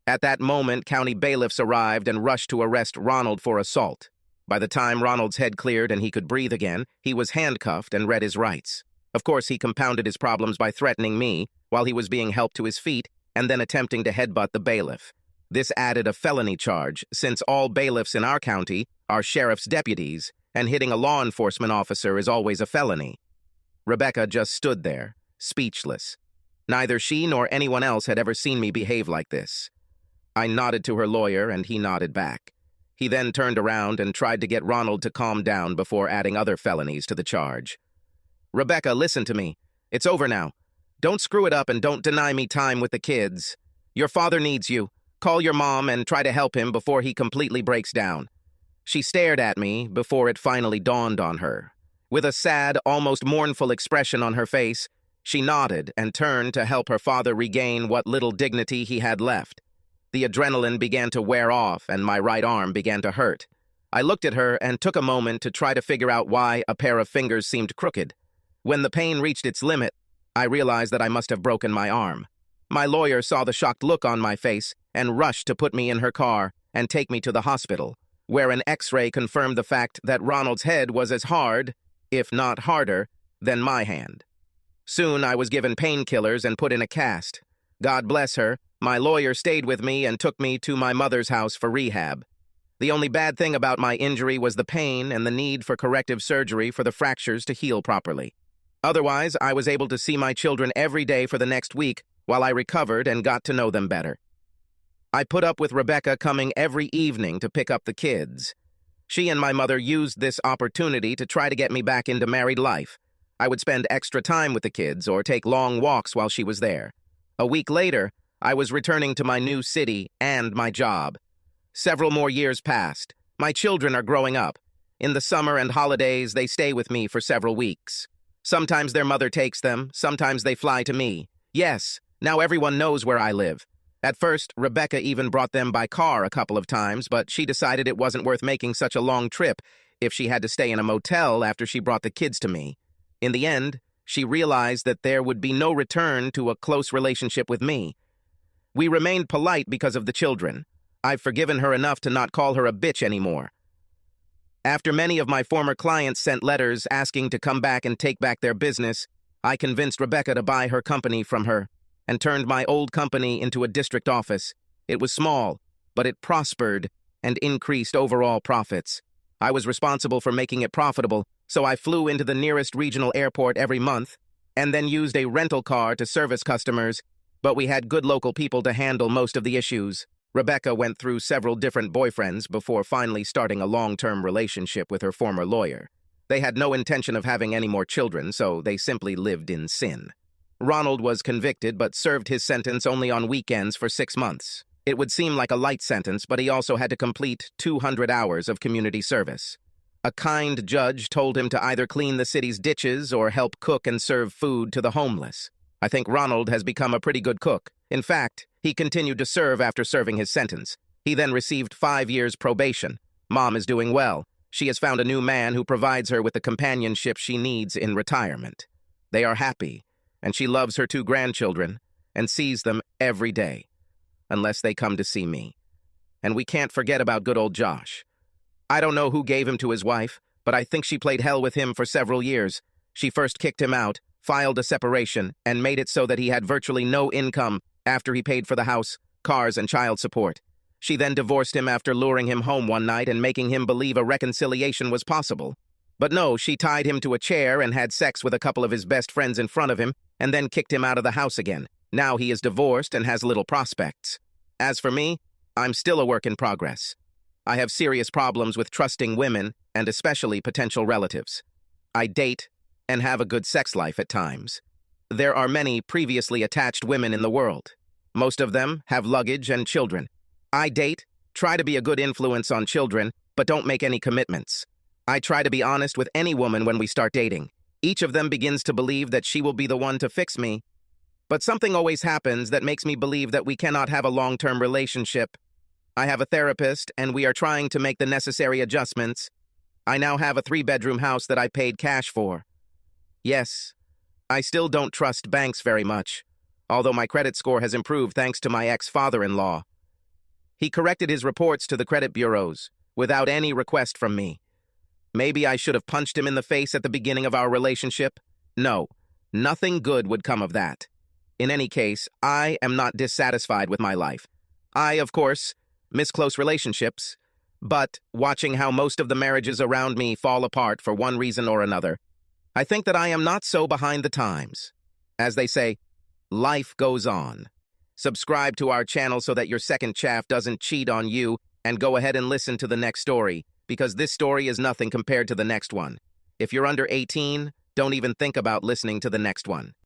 At that moment, county bailiffs arrived and rushed to arrest Ronald for assault. By the time Ronald's head cleared and he could breathe again, he was handcuffed and read his rights. Of course, he compounded his problems by threatening me while he was being helped to his feet and then attempting to headbutt the bailiff. This added a felony charge, since all bailiffs in our county are sheriff's deputies, and hitting a law enforcement officer is always a felony. Rebecca just stood there, speechless. Neither she nor anyone else had ever seen me behave like this. I nodded to her lawyer, and he nodded back. He then turned around and tried to get Ronald to calm down before adding other felonies to the charge. "Rebecca, listen to me. It's over now. Don't screw it up and don't deny me time with the kids. Your father needs you. Call your mom and try to help him before he completely breaks down." She stared at me before it finally dawned on her. With a sad, almost mournful expression on her face, she nodded and turned to help her father regain what little dignity he had left. The adrenaline began to wear off and my right arm began to hurt. I looked at her and took a moment to try to figure out why a pair of fingers seemed crooked. When the pain reached its limit, I realized that I must have broken my arm. My lawyer saw the shocked look on my face and rushed to put me in her car and take me to the hospital, where an X-ray confirmed the fact that Ronald's head was as hard, if not harder, than my hand. Soon I was given painkillers and put in a cast. God bless her, my lawyer stayed with me and took me to my mother's house for rehab. The only bad thing about my injury was the pain and the need for corrective surgery for the fractures to heal properly. Otherwise, I was able to see my children every day for the next week while I recovered and got to know them better. I put up with Rebecca coming every evening to pick up the kids. She and my mother used this opportunity to try to get me back into married life. I would spend extra time with the kids or take long walks while she was there. A week later, I was returning to my new city and my job. Several more years passed. My children are growing up. In the summer and holidays, they stay with me for several weeks. Sometimes their mother takes them, sometimes they fly to me. Yes, now everyone knows where I live. At first, Rebecca even brought them by car a couple of times, but she decided it wasn't worth making such a long trip if she had to stay in a motel after she brought the kids to me. In the end, she realized that there would be no return to a close relationship with me. We remained polite because of the children. I've forgiven her enough to not call her a bitch anymore. After many of my former clients sent letters asking to come back and take back their business, I convinced Rebecca to buy her company from her and turned my old company into a district office. It was small, but it prospered and increased overall profits. I was responsible for making it profitable, so I flew into the nearest regional airport every month and then used a rental car to service customers, but we had good local people to handle most of the issues. Rebecca went through several different boyfriends before finally starting a long-term relationship with her former lawyer. They had no intention of having any more children, so they simply lived in sin. Ronald was convicted but served his sentence only on weekends for 6 months. It would seem like a light sentence, but he also had to complete 200 hours of community service. A kind judge told him to either clean the city's ditches or help cook and serve food to the homeless. I think Ronald has become a pretty good cook. In fact, he continued to serve after serving his sentence. He then received 5 years probation. Mom is doing well. She has found a new man who provides her with the companionship she needs in retirement. They are happy, and she loves her 2 grandchildren and sees them every day, unless they come to see me. And we can't forget about good old Josh. I don't know who gave him to his wife, but I think she played hell with him for several years. She first kicked him out, filed a separation, and made it so that he had virtually no income after he paid for the house, cars, and child support. She then divorced him after luring him home one night and making him believe a reconciliation was possible. But no, she tied him to a chair and had sex with a couple of his best friends in front of him, and then kicked him out of the house again. Now he is divorced and has little prospects. As for me, I'm still a work in progress. I have serious problems with trusting women, and especially potential relatives. I date and have a good sex life at times. There are many previously attached women in the world. Most of them have luggage and children. I date, try to be a good influence on children, but don't make any commitments. I try to be honest with any woman when we start dating. Each of them begins to believe that she will be the one to fix me. But something always happens that makes me believe that we cannot have a long-term relationship. I have a therapist, and we are trying to make the necessary adjustments. I now have a 3-bedroom house that I paid cash for. Yes, I still don't trust banks very much, although my credit score has improved thanks to my ex-father-in-law. He corrected his reports to the credit bureaus, without any request from me. Maybe I should have punched him in the face at the beginning of our relationship? No, nothing good would come of that. In any case, I am not dissatisfied with my life. I, of course, miss close relationships, but watching how most of the marriages around me fall apart for one reason or another, I think that I am not so behind the times. As they say, life goes on. Subscribe to our channel so that your second chaff doesn't cheat on you, and go ahead and listen to the next story, because this story is nothing compared to the next one. If you're under 18, don't even think about listening to the next one.